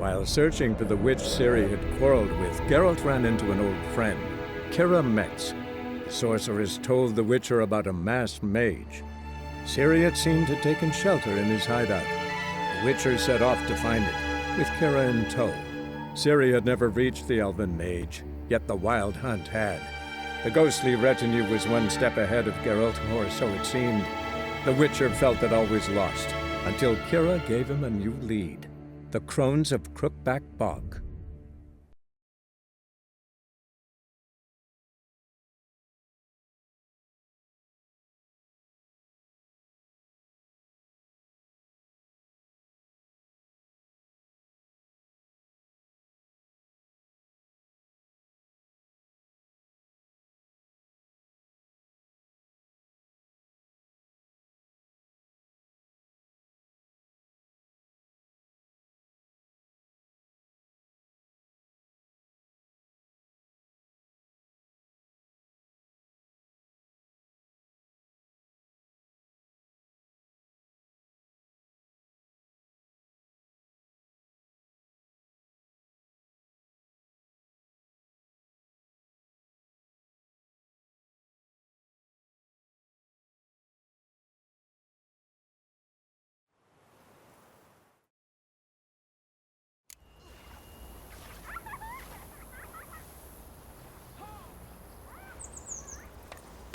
While searching for the witch Ciri had quarreled with, Geralt ran into an old friend, Kira Metz. The sorceress told the Witcher about a masked mage. Ciri had seemed to have taken shelter in his hideout. The Witcher set off to find it, with Kira in tow. Ciri had never reached the elven mage, yet the wild hunt had. The ghostly retinue was one step ahead of Geralt, or so it seemed. The Witcher felt that all was lost, until Kira gave him a new lead. The Crones of Crookback Bog.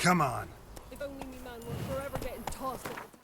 Come on. If only me man were forever getting tossed at the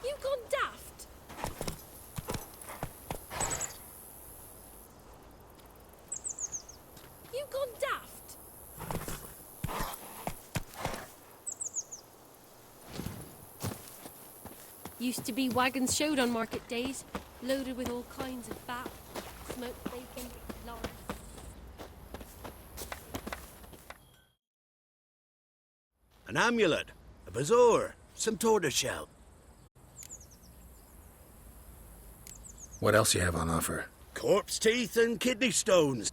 You gone daft? You gone daft? Used to be wagons showed on market days, loaded with all kinds of fat, smoked bacon, lard. An amulet, a bazaar, some tortoiseshell. What else you have on offer? Corpse teeth and kidney stones.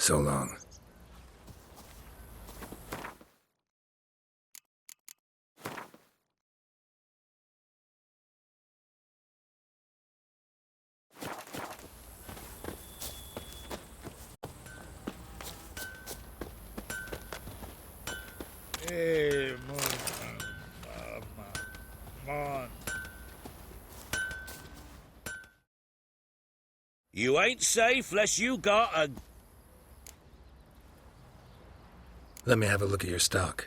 So long. Hey, man. You ain't safe less you got a... Let me have a look at your stock.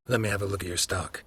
Let me have a look at your stock.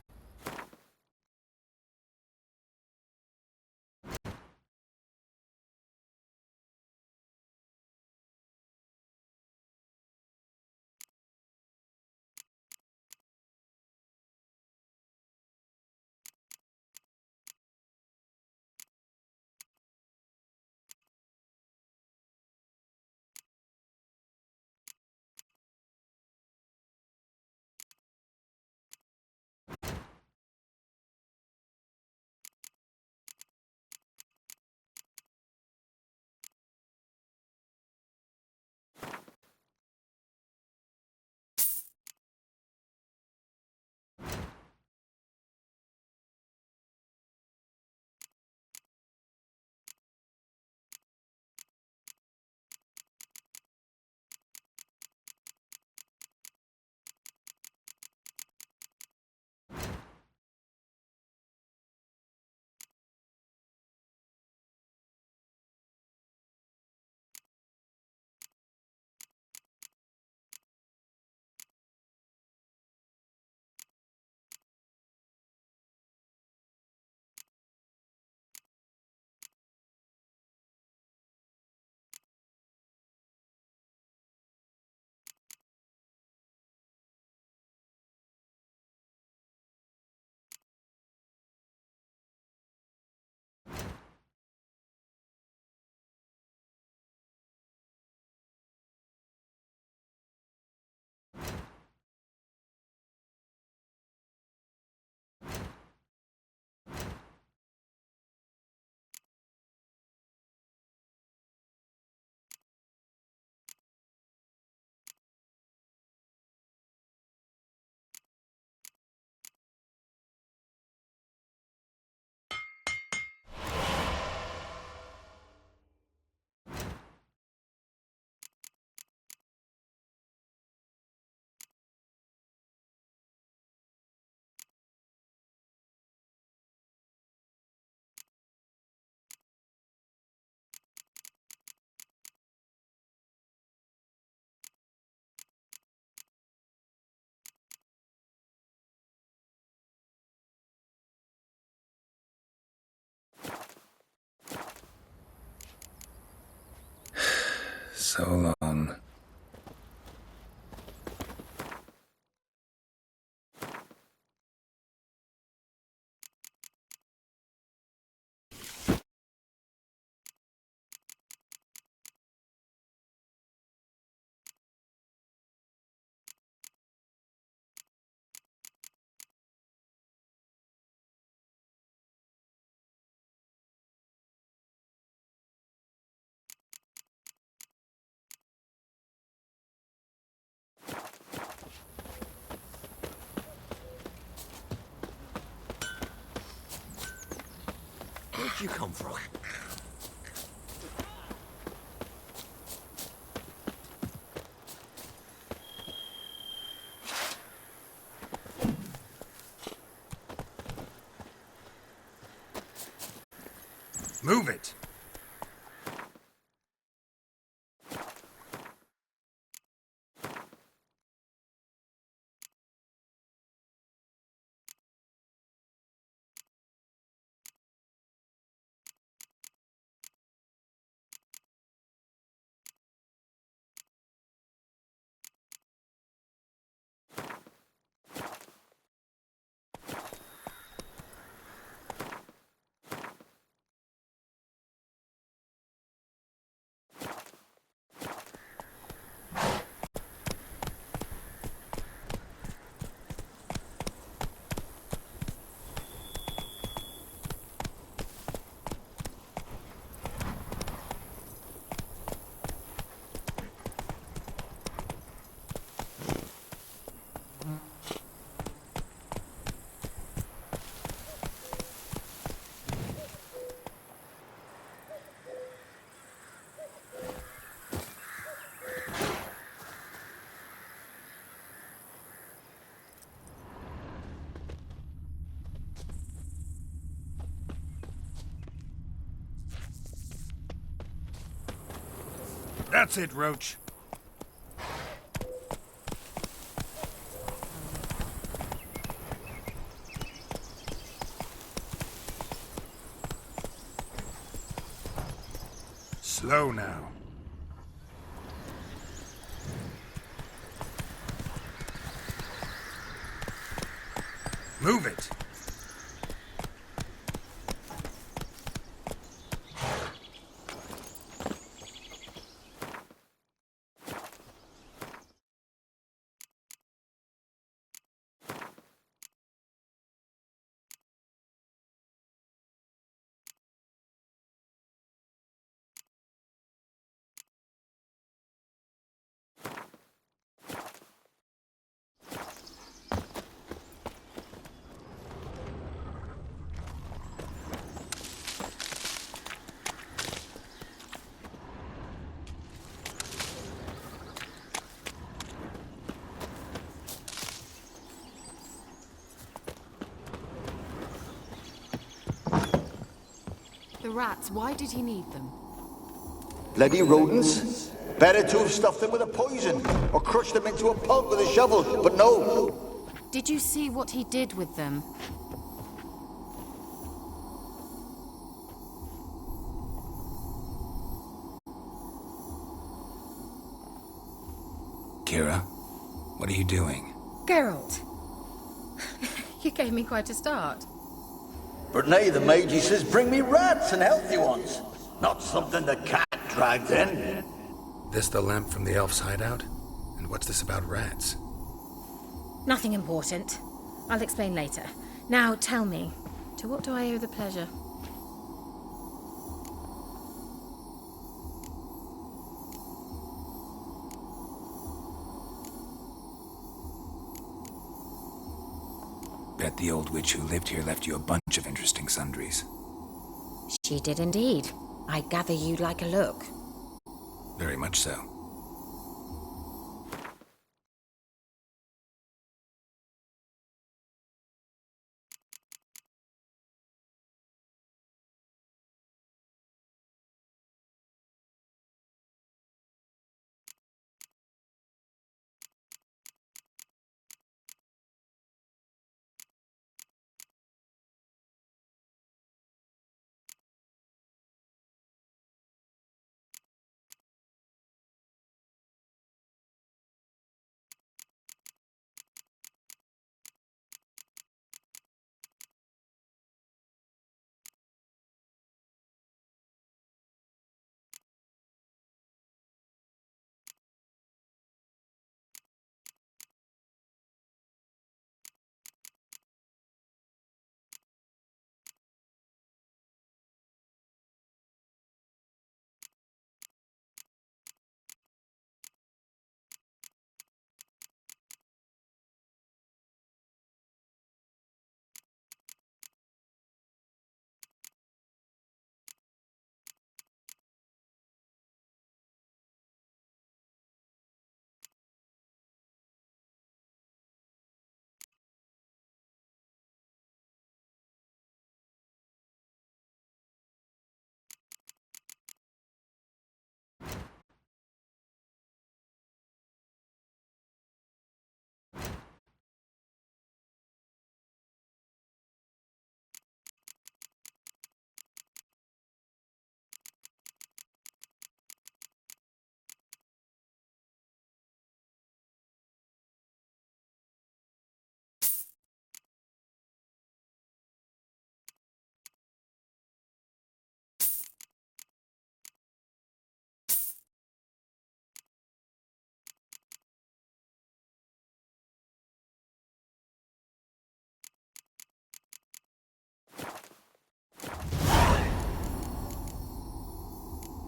So long. Where'd you come from? Move it! That's it, Roach. Slow now. Move it. The rats, why did he need them? Bloody rodents. Better to have stuffed them with a poison, or crushed them into a pulp with a shovel, but no. Did you see what he did with them? Kira, what are you doing? Geralt! You gave me quite a start. But nay, the mage, he says, bring me rats and healthy ones. Not something the cat dragged in. This the lamp from the elf's hideout? And what's this about rats? Nothing important. I'll explain later. Now tell me, to what do I owe the pleasure? Bet the old witch who lived here left you a bunch of interesting sundries. She did indeed. I gather you'd like a look. Very much so.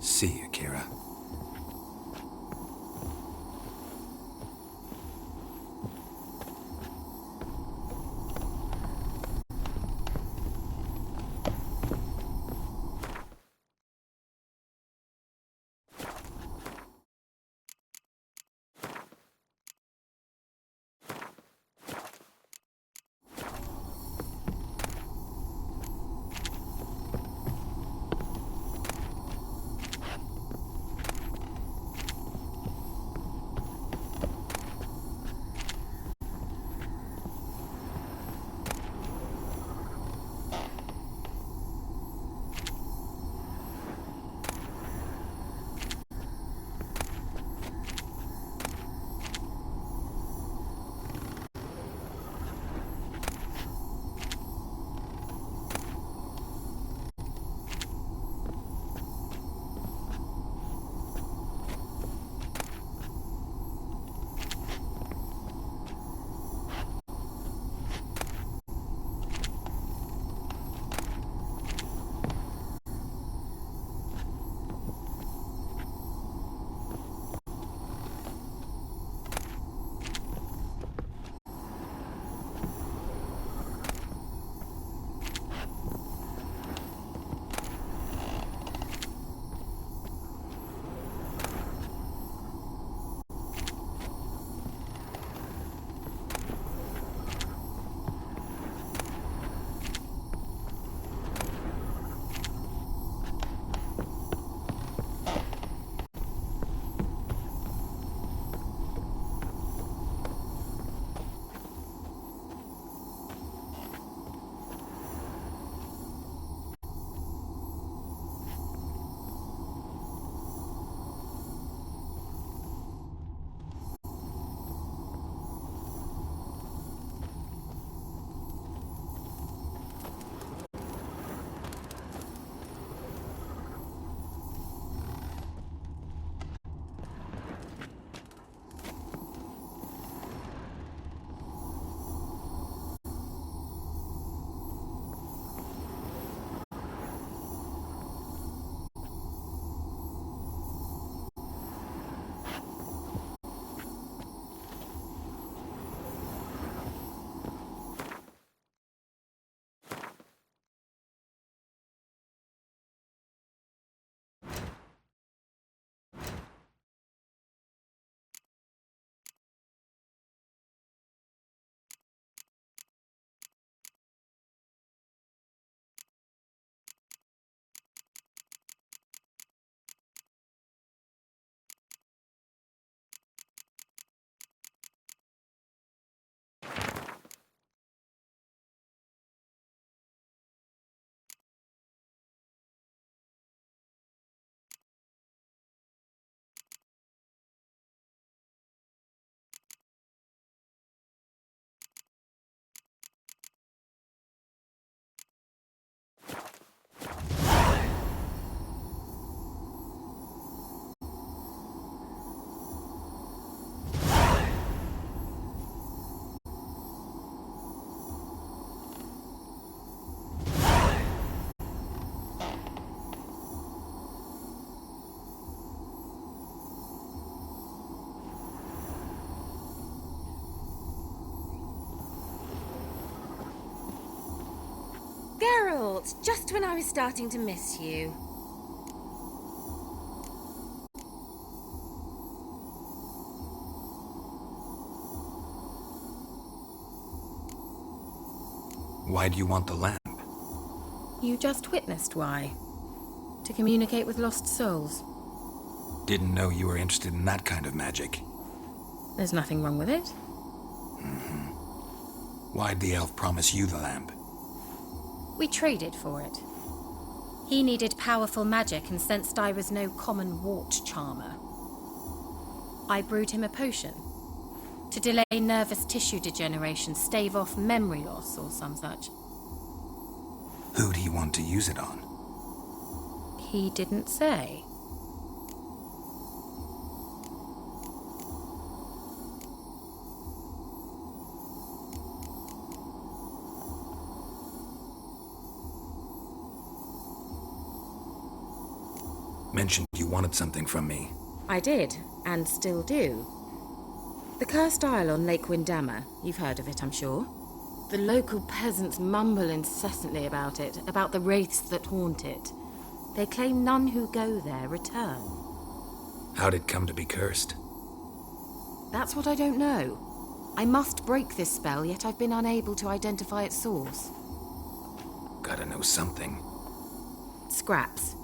See you, Kira. fault, just when I was starting to miss you. Why do you want the lamp? You just witnessed why. To communicate with lost souls. Didn't know you were interested in that kind of magic. There's nothing wrong with it. Why'd the elf promise you the lamp? We traded for it. He needed powerful magic and sensed I was no common wart charmer. I brewed him a potion. To delay nervous tissue degeneration, stave off memory loss or some such. Who'd he want to use it on? He didn't say. Mentioned you wanted something from me. I did, and still do. The cursed isle on Lake Windammer. You've heard of it, I'm sure. The local peasants mumble incessantly about it, about the wraiths that haunt it. They claim none who go there return. How'd it come to be cursed? That's what I don't know. I must break this spell, yet I've been unable to identify its source. Gotta know something. Scraps.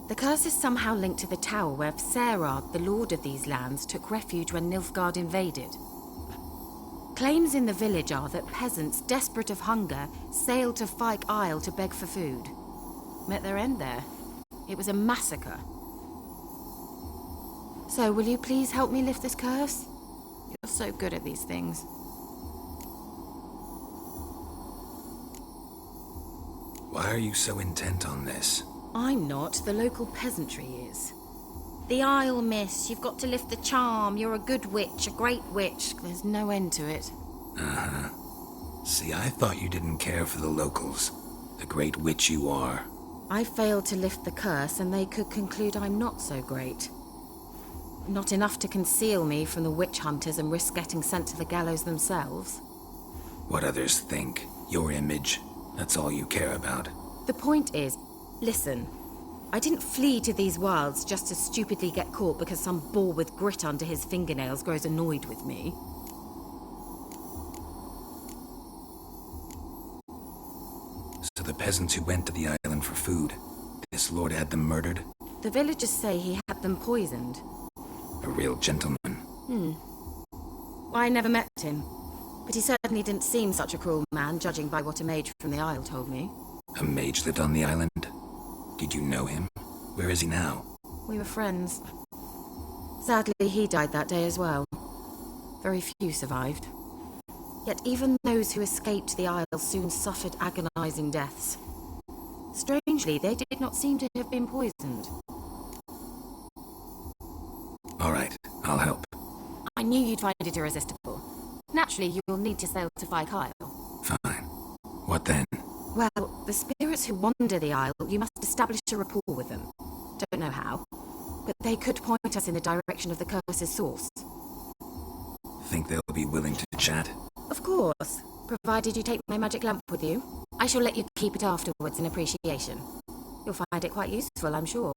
The curse is somehow linked to the tower where Serard, the lord of these lands, took refuge when Nilfgaard invaded. Claims in the village are that peasants, desperate of hunger, sailed to Fyke Isle to beg for food. Met their end there. It was a massacre. So, will you please help me lift this curse? You're so good at these things. Why are you so intent on this? I'm not, the local peasantry is. The Isle, miss, you've got to lift the charm. You're a good witch, a great witch. There's no end to it. See, I thought you didn't care for the locals. The great witch you are. I failed to lift the curse, and they could conclude I'm not so great. Not enough to conceal me from the witch hunters and risk getting sent to the gallows themselves. What others think. Your image. That's all you care about. The point is, listen, I didn't flee to these wilds just to stupidly get caught because some boar with grit under his fingernails grows annoyed with me. So the peasants who went to the island for food, this lord had them murdered? The villagers say he had them poisoned. A real gentleman. I never met him, but he certainly didn't seem such a cruel man, judging by what a mage from the Isle told me. A mage lived on the island? Did you know him? Where is he now? We were friends. Sadly, he died that day as well. Very few survived. Yet even those who escaped the Isle soon suffered agonizing deaths. Strangely, they did not seem to have been poisoned. All right, I'll help. I knew you'd find it irresistible. Naturally, you'll need to sail to Fyke Isle. Fine. What then? Well, the spirits who wander the Isle, you must establish a rapport with them. Don't know how, but they could point us in the direction of the curse's source. Think they'll be willing to chat? Of course, provided you take my magic lamp with you. I shall let you keep it afterwards in appreciation. You'll find it quite useful, I'm sure.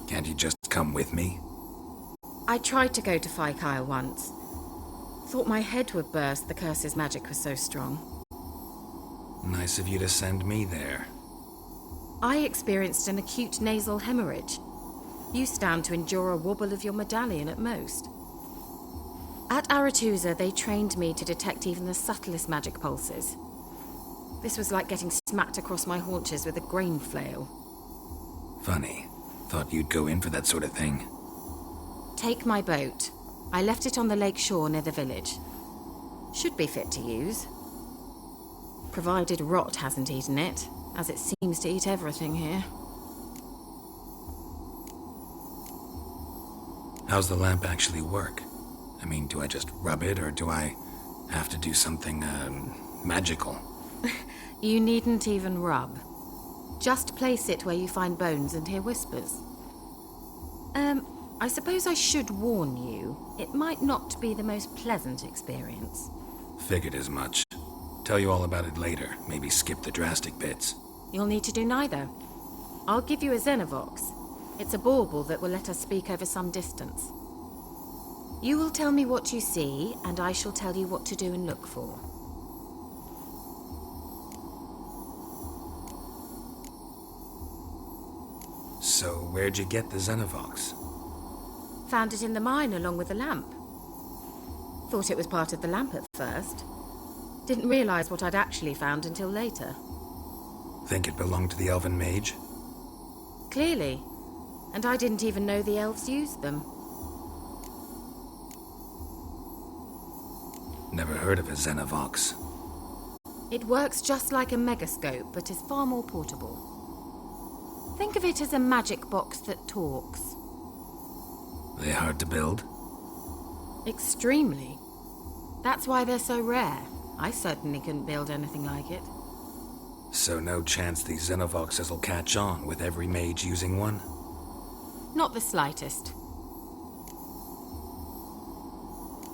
Can't you just come with me? I tried to go to Fyke Isle once. Thought my head would burst, the curse's magic was so strong. Nice of you to send me there. I experienced an acute nasal hemorrhage. You stand to endure a wobble of your medallion at most. At Aretusa, they trained me to detect even the subtlest magic pulses. This was like getting smacked across my haunches with a grain flail. Funny. Thought you'd go in for that sort of thing. Take my boat. I left it on the lake shore near the village. Should be fit to use. Provided rot hasn't eaten it, as it seems to eat everything here. How's the lamp actually work? I mean, do I just rub it, or do I have to do something, magical? You needn't even rub. Just place it where you find bones and hear whispers. I suppose I should warn you. It might not be the most pleasant experience. Figured as much. Tell you all about it later. Maybe skip the drastic bits. You'll need to do neither. I'll give you a Xenovox. It's a bauble that will let us speak over some distance. You will tell me what you see, and I shall tell you what to do and look for. So, where'd you get the Xenovox? Found it in the mine along with the lamp. Thought it was part of the lamp at first. Didn't realize what I'd actually found until later. Think it belonged to the elven mage? Clearly. And I didn't even know the elves used them. Never heard of a Xenovox. It works just like a megascope, but is far more portable. Think of it as a magic box that talks. They hard to build? Extremely. That's why they're so rare. I certainly couldn't build anything like it. So no chance these Xenovoxes will catch on with every mage using one? Not the slightest.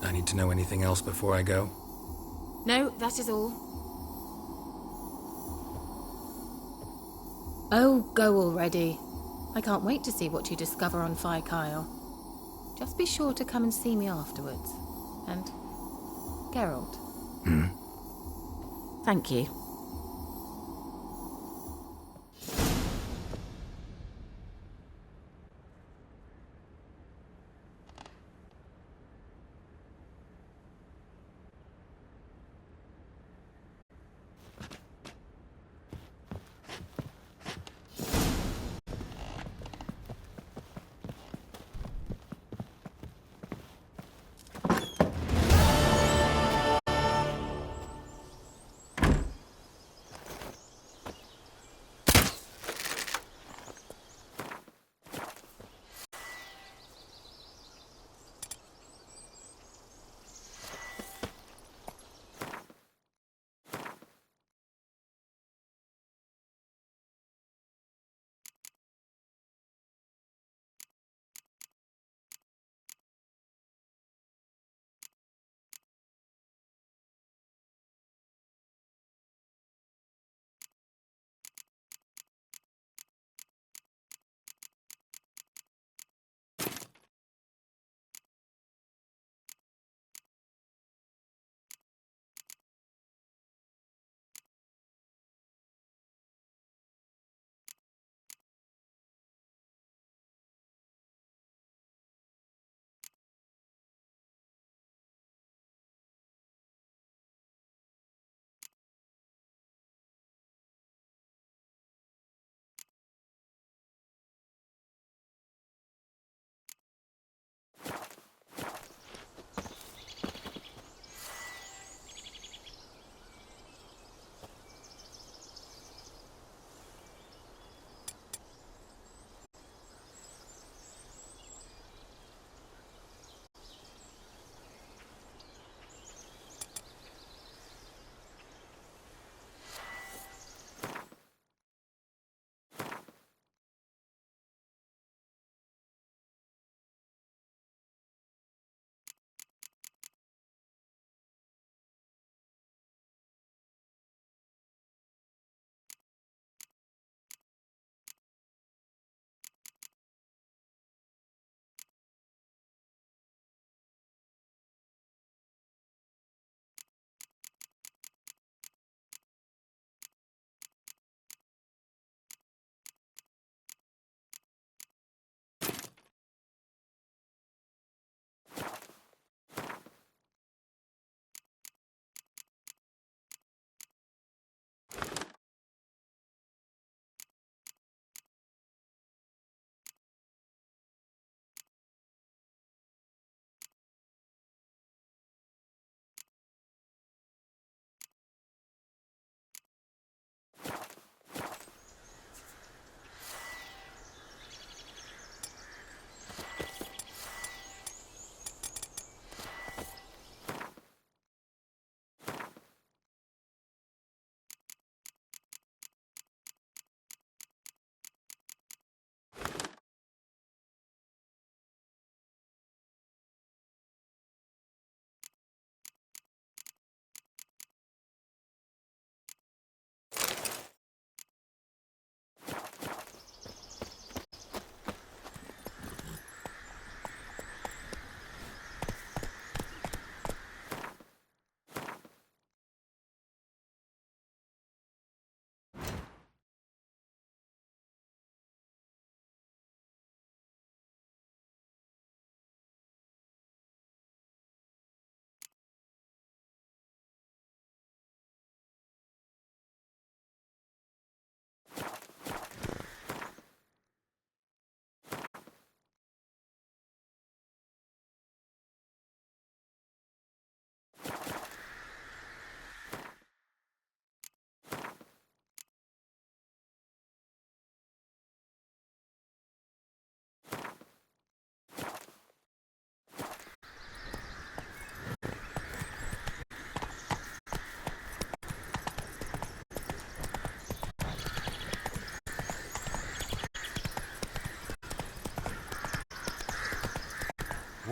I need to know anything else before I go? No, that is all. Oh, go already. I can't wait to see what you discover on Phi Kyle. Just be sure to come and see me afterwards. And Geralt. Thank you.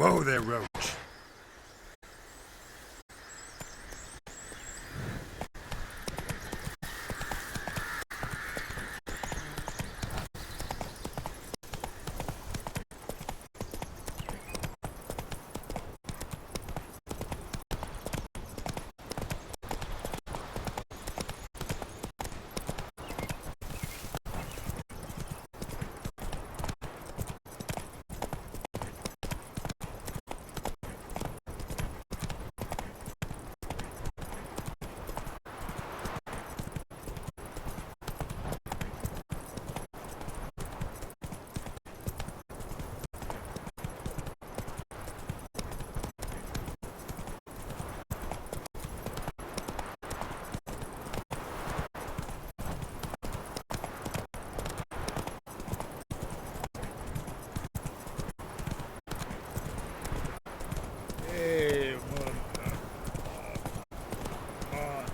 Whoa there, Roach. Hey, man. Man.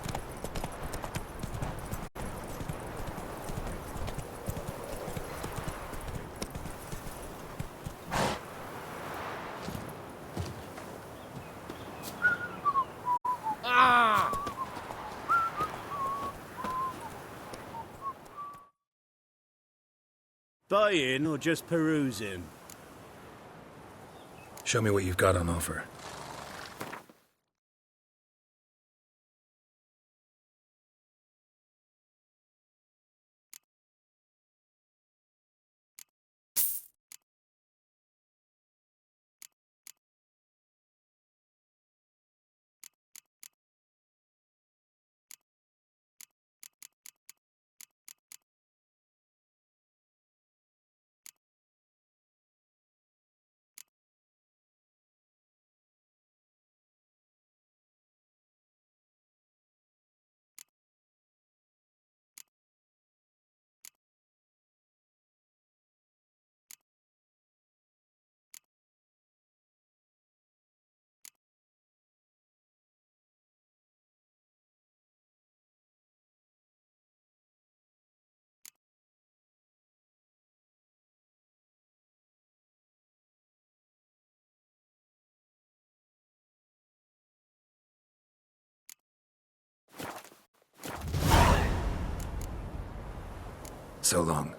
Buying or just perusing? Show me what you've got on offer. So long.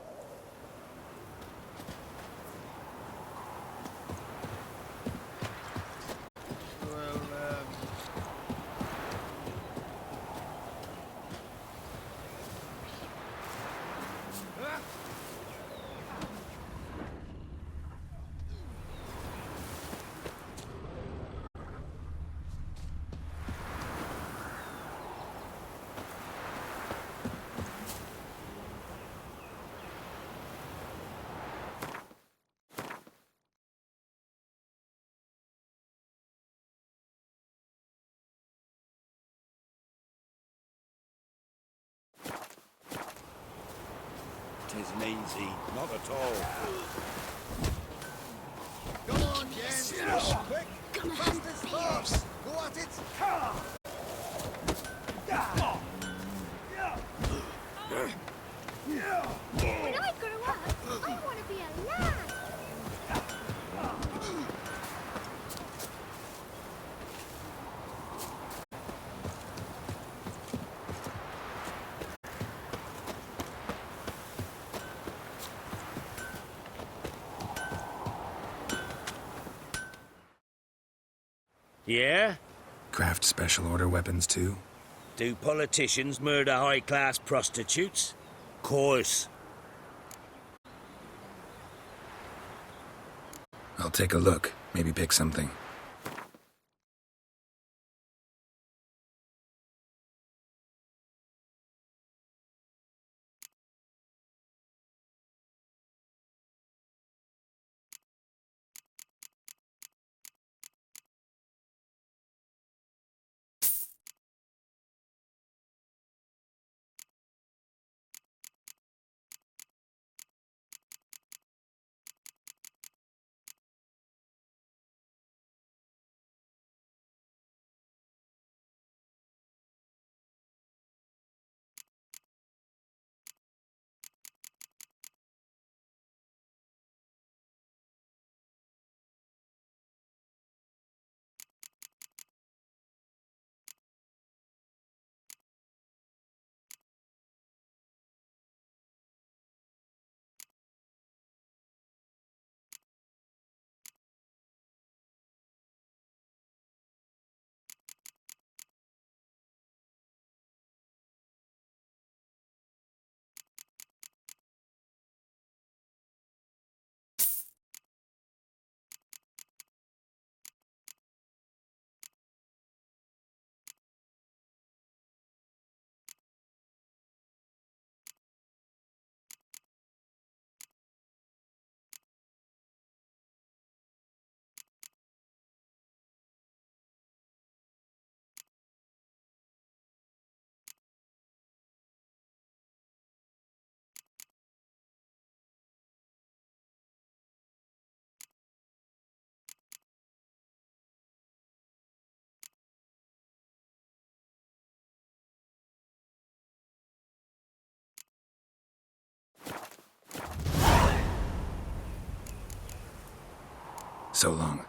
Tisn't easy, not at all. Come on, gents! Quick! Fast as fast! Go at it! When I grow up, I want to be a lad. Yeah? Craft special order weapons too? Do politicians murder high-class prostitutes? Course. I'll take a look. Maybe pick something. So long.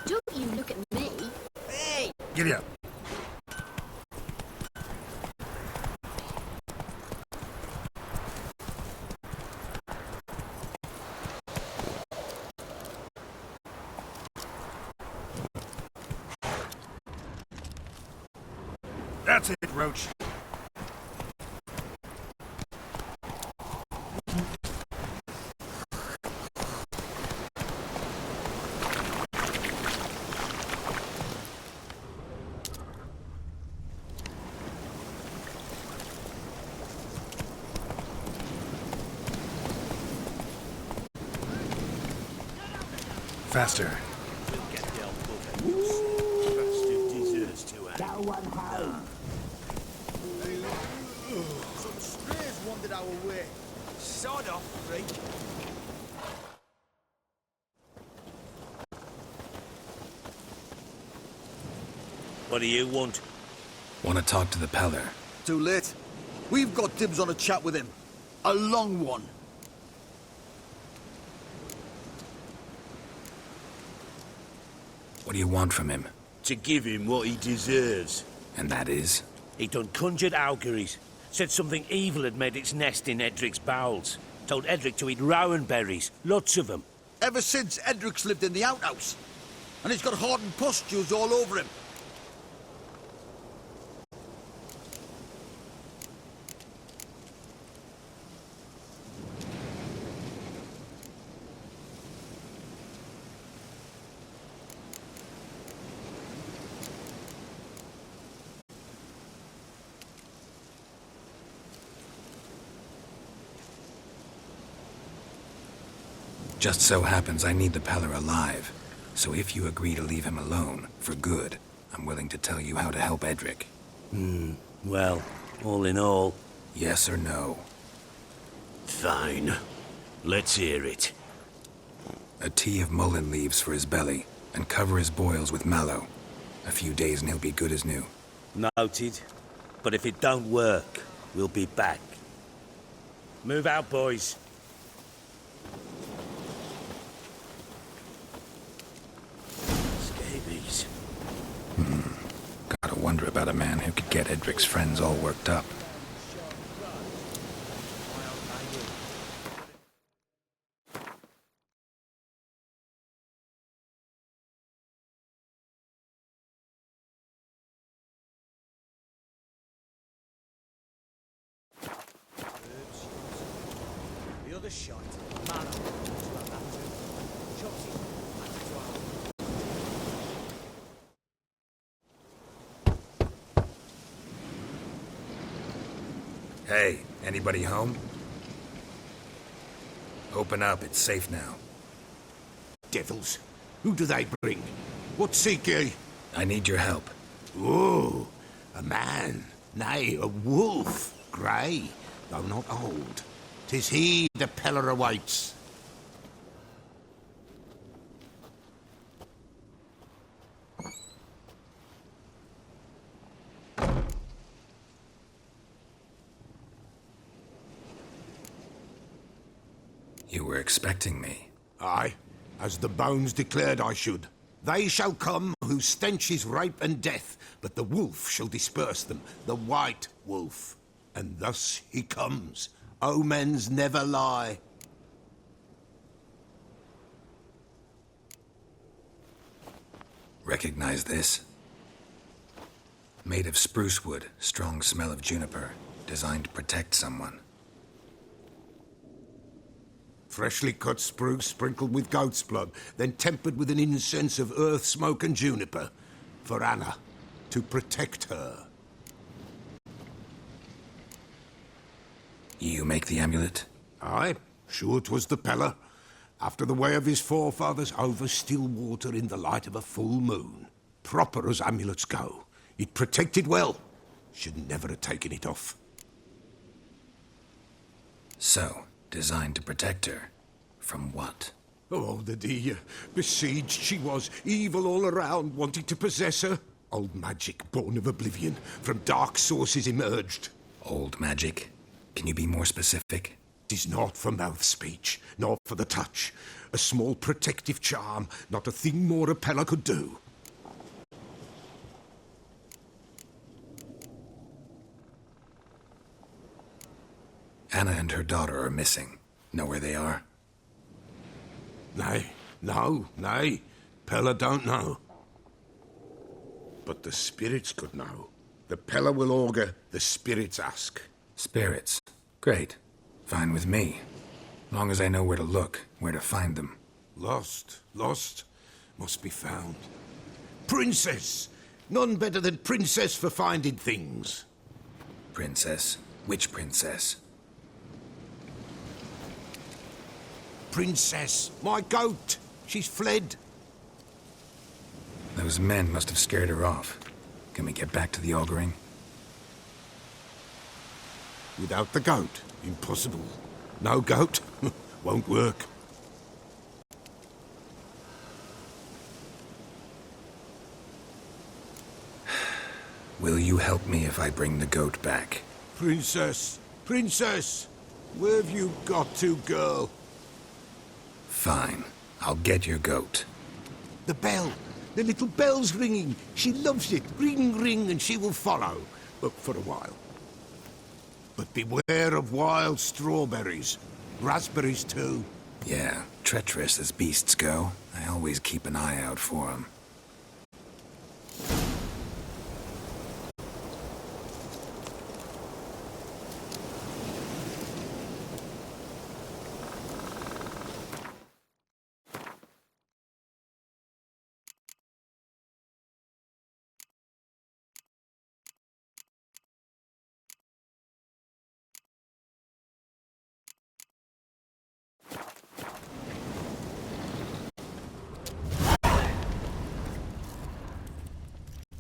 Don't you look at me. Hey! Giddy up. That's it, Roach. Faster. Some strays wandered our way. Sod off, freak. What do you want? Want to talk to the Peller. Too late. We've got dibs on a chat with him. A long one. What do you want from him? To give him what he deserves. And that is? He done conjured auguries. Said something evil had made its nest in Edric's bowels. Told Edric to eat rowan berries. Lots of them. Ever since Edric's lived in the outhouse. And he's got hardened pustules all over him. Just so happens I need the Peller alive. So if you agree to leave him alone, for good, I'm willing to tell you how to help Edric. Well, all in all... Yes or no? Fine. Let's hear it. A tea of mullein leaves for his belly, and cover his boils with mallow. A few days and he'll be good as new. Noted. But if it don't work, we'll be back. Move out, boys. Scabies. Gotta wonder about a man who could get Edric's friends all worked up. The other shot. Man, Hey, anybody home? Open up, it's safe now. Devils, who do they bring? What seek ye? I need your help. Oh, a man, nay, a wolf, grey, though not old. 'Tis he the Peller awaits. You were expecting me. Aye, as the bones declared I should. They shall come whose stench is rape and death, but the wolf shall disperse them, the white wolf. And thus he comes. Omens never lie. Recognize this? Made of spruce wood, strong smell of juniper, designed to protect someone. Freshly cut spruce sprinkled with goat's blood, then tempered with an incense of earth, smoke and juniper. For Anna, to protect her. You make the amulet? Aye, sure 'twas the Peller. After the way of his forefathers, over still water in the light of a full moon. Proper as amulets go. It protected well. Should never have taken it off. So, designed to protect her. From what? Oh, the dear. Besieged she was, evil all around, wanting to possess her. Old magic, born of oblivion, from dark sources emerged. Old magic? Can you be more specific? 'Tis not for mouth speech, nor for the touch. A small protective charm, not a thing more a Peller could do. Anna and her daughter are missing. Know where they are? Nay, nay. Peller don't know. But the spirits could know. The Peller will augur, the spirits ask. Spirits. Great. Fine with me. Long as I know where to look, where to find them. Lost, must be found. Princess! None better than Princess for finding things. Princess? Which princess? Princess, my goat! She's fled. Those men must have scared her off. Can we get back to the auguring? Without the goat, impossible. No goat, won't work. Will you help me if I bring the goat back? Princess, where have you got to, girl? Fine. I'll get your goat. The bell. The little bell's ringing. She loves it. Ring, ring, and she will follow. But for a while. But beware of wild strawberries. Raspberries, too. Yeah, treacherous as beasts go. I always keep an eye out for 'em.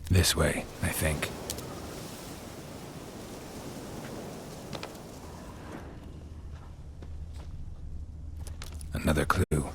This way, I think. Another clue.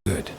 Good.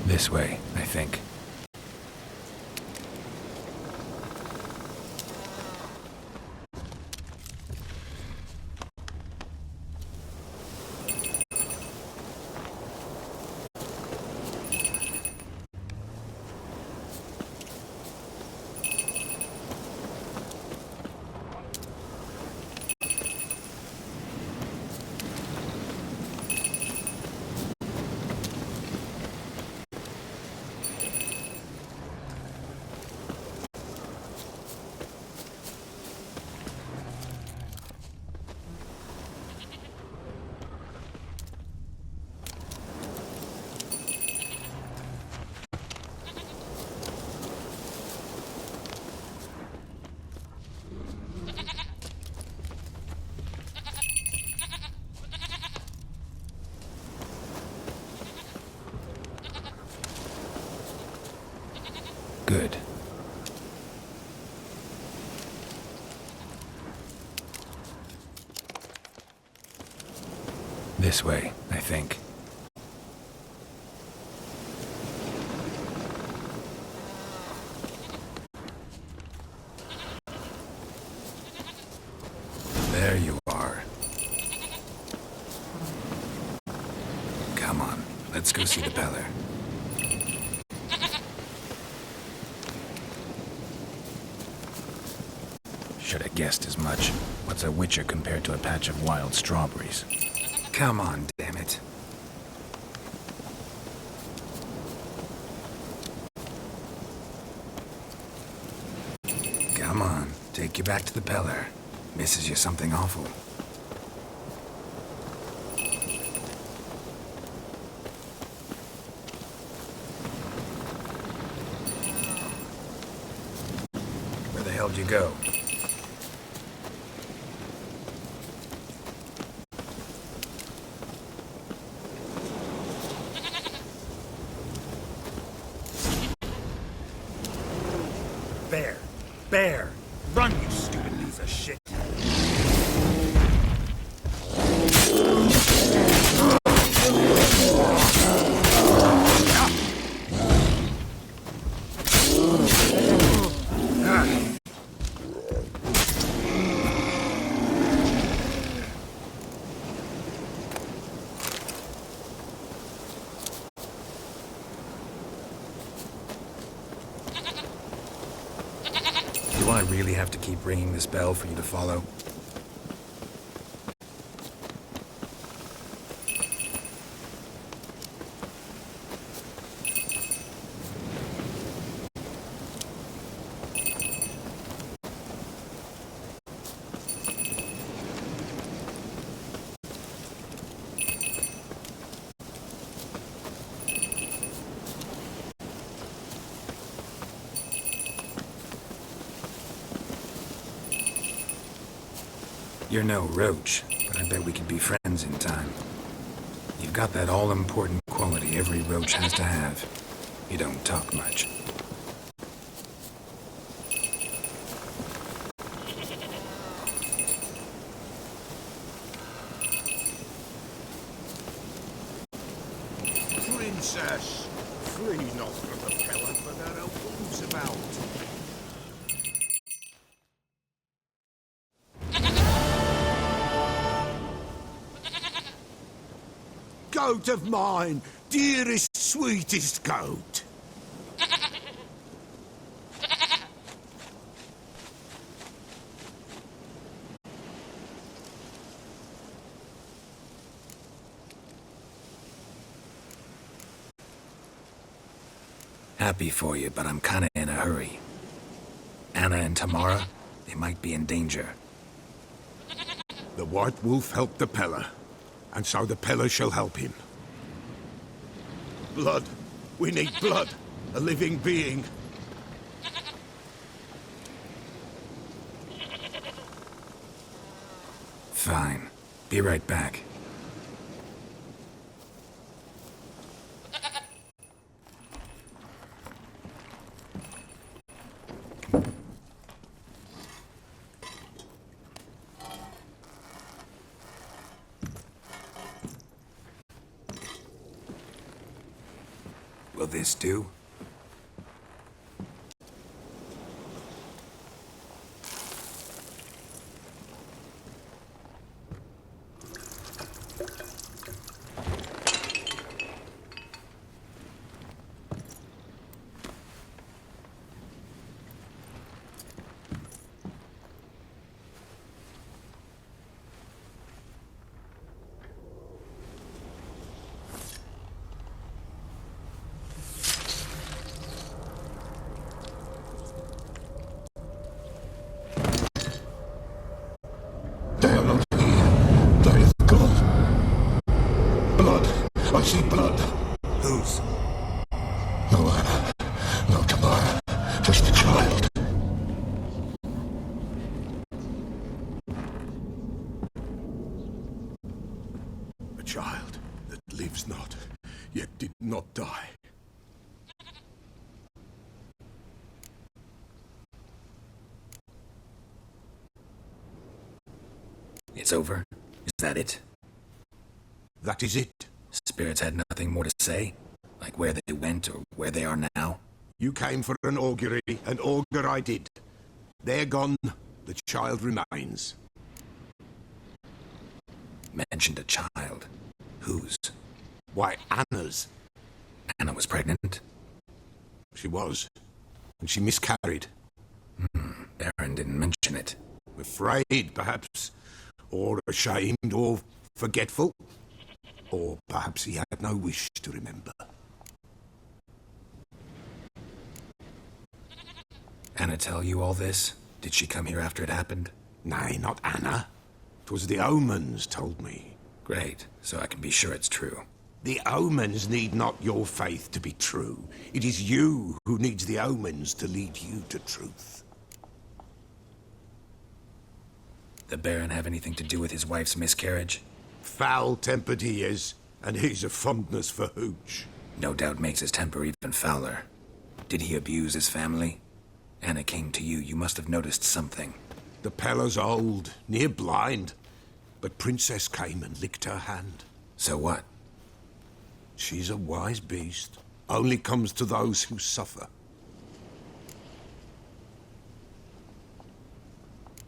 This way, I think. Good. This way, I think. There you are. Come on, let's go see the Peller. Should have guessed as much. What's a witcher compared to a patch of wild strawberries? Come on, damn it. Come on, take you back to the Peller. Misses you something awful. Where the hell'd you go? Bear! Run, you stupid piece of shit! I really have to keep ringing this bell for you to follow? You're no roach, but I bet we could be friends in time. You've got that all-important quality every roach has to have. You don't talk much. Princess, flee not from the pellet, for there are wolves about. Goat of mine, dearest, sweetest goat. Happy for you, but I'm kinda in a hurry. Anna and Tamara, they might be in danger. The White Wolf helped the Peller, and so the Peller shall help him. Blood. We need blood. A living being. Fine. Be right back. Will this do? They are not here. They have gone. Blood. I see blood. Whose? No Anna. No Tamara. Just the child. A child that lives not, yet did not die. It's over? Is that it? That is it. Spirits had nothing more to say? Like where they went or where they are now? You came for an augury, and augur I did. They're gone, the child remains. Mentioned a child. Whose? Why, Anna's. Anna was pregnant? She was. And she miscarried. Baron didn't mention it. Afraid, perhaps. Or ashamed, or forgetful. Or perhaps he had no wish to remember. Anna tell you all this? Did she come here after it happened? Nay, not Anna. 'Twas the omens told me. Great, so I can be sure it's true. The omens need not your faith to be true. It is you who needs the omens to lead you to truth. The Baron have anything to do with his wife's miscarriage? Foul-tempered he is, and he's a fondness for hooch. No doubt makes his temper even fouler. Did he abuse his family? Anna came to you. You must have noticed something. The Peller's old, near blind. But Princess came and licked her hand. So what? She's a wise beast. Only comes to those who suffer.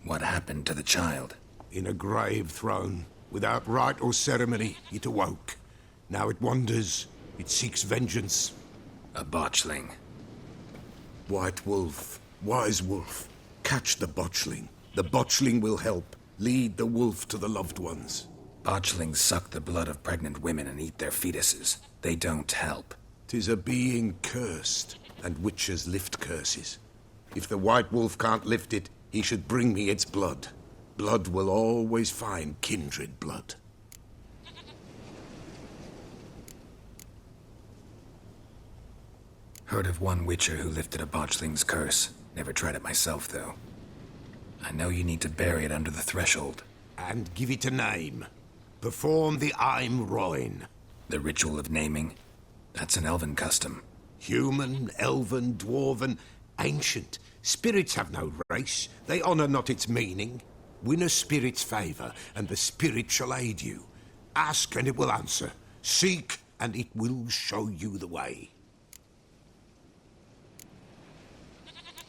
What happened to the child? In a grave thrown. Without rite or ceremony, it awoke. Now it wanders. It seeks vengeance. A botchling. White wolf, wise wolf, Catch the botchling. The botchling will help. Lead the wolf to the loved ones. Botchlings suck the blood of pregnant women and eat their fetuses. They don't help. 'Tis a being cursed, and witches lift curses. If the white wolf can't lift it, he should bring me its blood. Blood will always find kindred blood. Heard of one witcher who lifted a botchling's curse. Never tried it myself, though. I know you need to bury it under the threshold. And give it a name. Perform the Aim Roin. The ritual of naming? That's an elven custom. Human, elven, dwarven, ancient. Spirits have no race. They honor not its meaning. Win a spirit's favor, and the spirit shall aid you. Ask, and it will answer. Seek, and it will show you the way.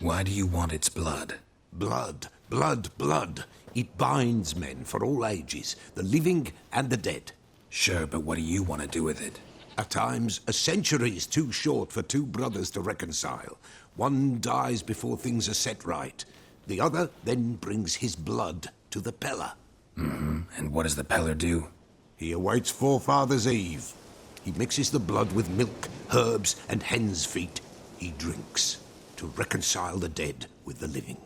Why do you want its blood? Blood, blood, blood. It binds men for all ages, the living and the dead. Sure, but what do you want to do with it? At times, a century is too short for two brothers to reconcile. One dies before things are set right. The other then brings his blood to the Peller. Mm-hmm. And what does the Peller do? He awaits Forefathers' Eve. He mixes the blood with milk, herbs, and hen's feet. He drinks to reconcile the dead with the living.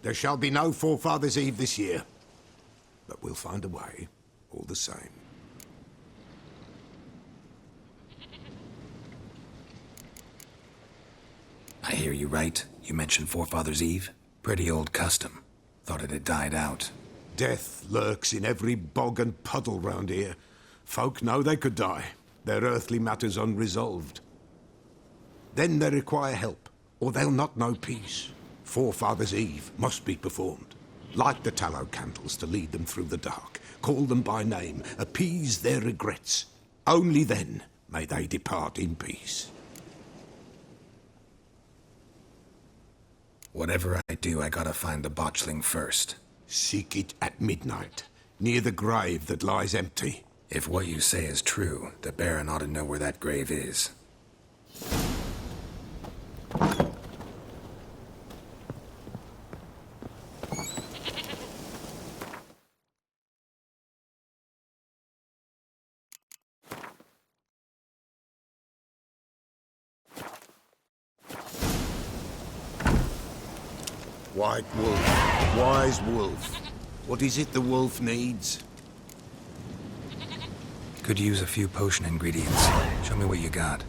There shall be no Forefathers' Eve this year, but we'll find a way, all the same. I hear you right. You mentioned Forefathers' Eve? Pretty old custom. Thought it had died out. Death lurks in every bog and puddle round here. Folk know they could die, their earthly matters unresolved. Then they require help, or they'll not know peace. Forefathers' Eve must be performed. Light the tallow candles to lead them through the dark. Call them by name, appease their regrets. Only then may they depart in peace. Whatever I do, I gotta find the botchling first. Seek it at midnight, near the grave that lies empty. If what you say is true, the Baron ought to know where that grave is. White wolf, wise wolf. What is it the wolf needs? Could use a few potion ingredients. Show me what you got.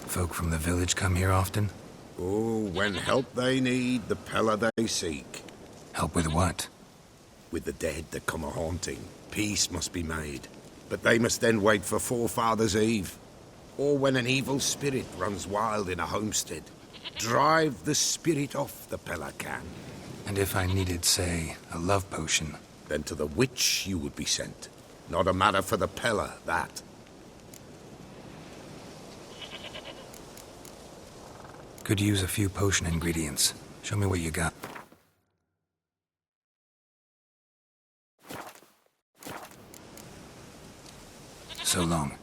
Folk from the village come here often? Oh, when help they need, the Peller they seek. Help with what? With the dead that come a-haunting, peace must be made. But they must then wait for Forefathers' Eve. Or when an evil spirit runs wild in a homestead. Drive the spirit off, the Peller can. And if I needed, say, a love potion? Then to the witch you would be sent. Not a matter for the Peller, that. Could use a few potion ingredients. Show me what you got. So long.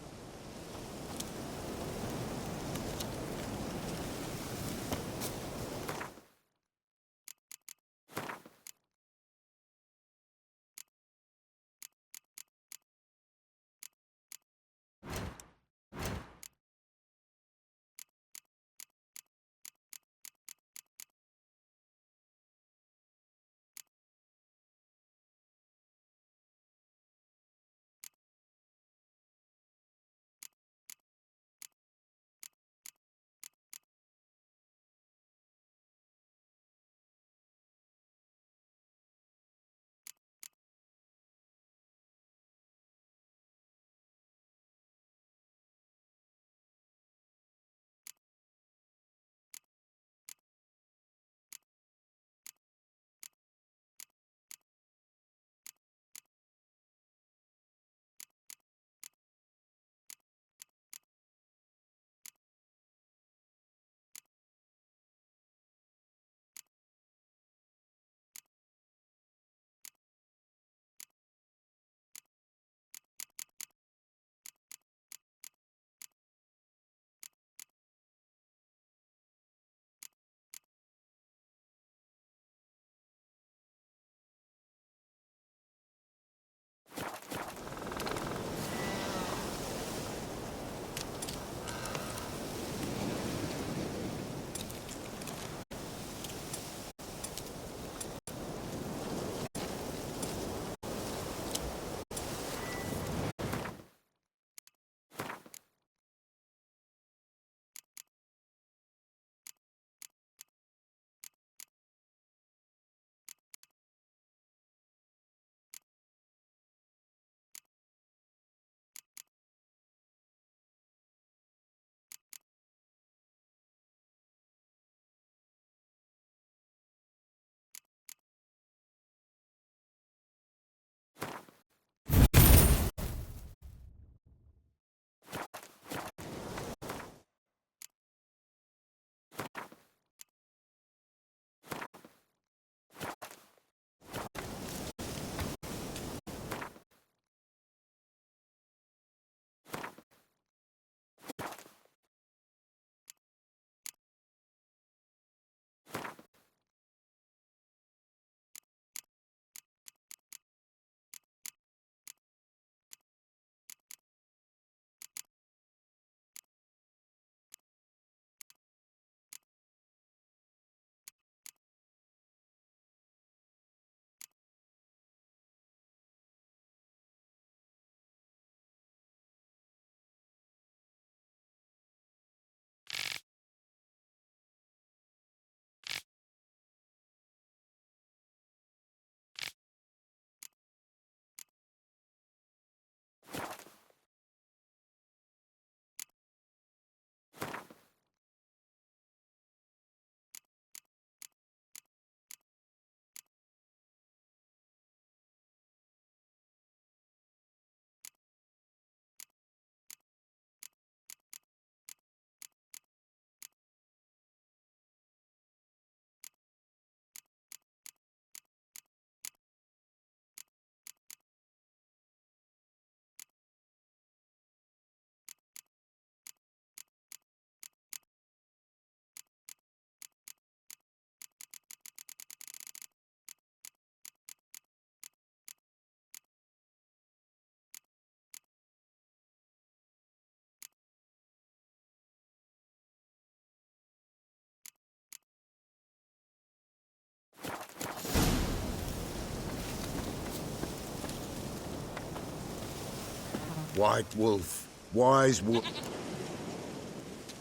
White wolf. Wise wolf.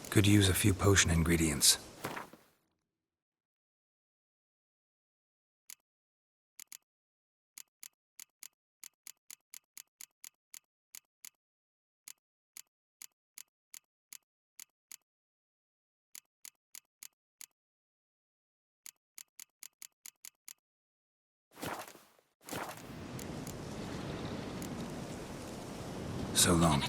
Could use a few potion ingredients. So long.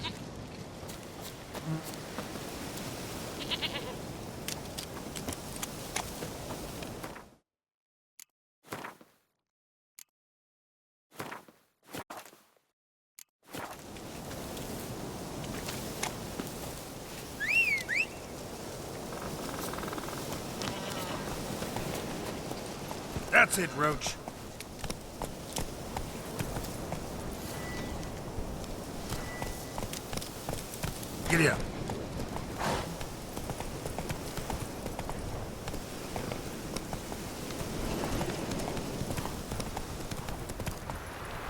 That's it, Roach. Giddy up.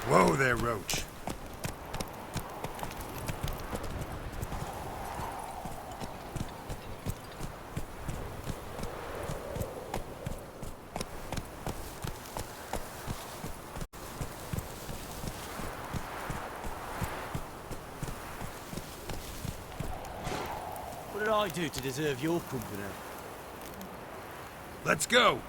Whoa there, Roach. What did I do to deserve your company? Let's go.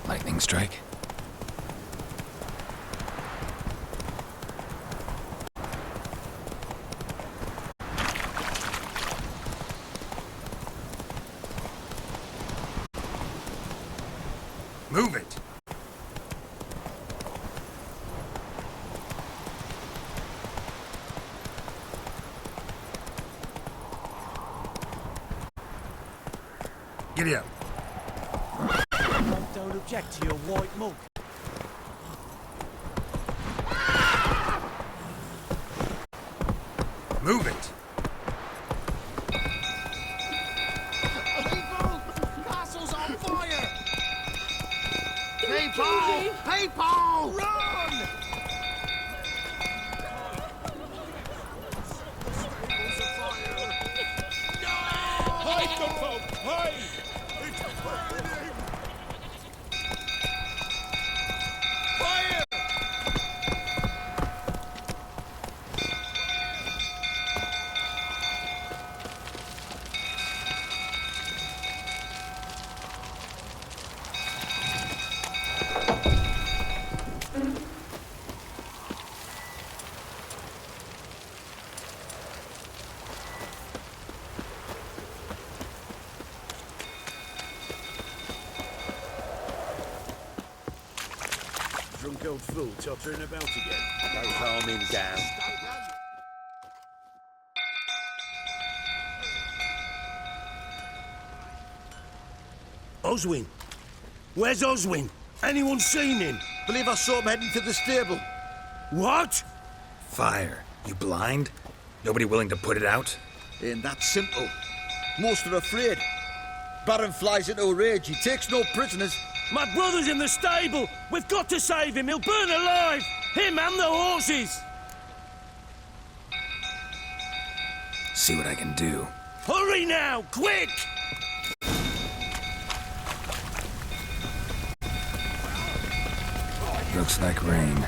Lightning strike. Move it. Giddy up. Don't object to your white mug. Move it. People! Castle's on fire! People! People! Run! Hide the folk! Hide! It's burning! Fire! Drunk old fool tottering about again. Don't calm him down. Oswin? Where's Oswin? Anyone seen him? Believe I saw him heading to the stable. What? Fire. You blind? Nobody willing to put it out? Ain't that simple. Most are afraid. Baron flies into a rage. He takes no prisoners. My brother's in the stable. We've got to save him. He'll burn alive. Him and the horses. See what I can do. Hurry now, quick! Looks like rain.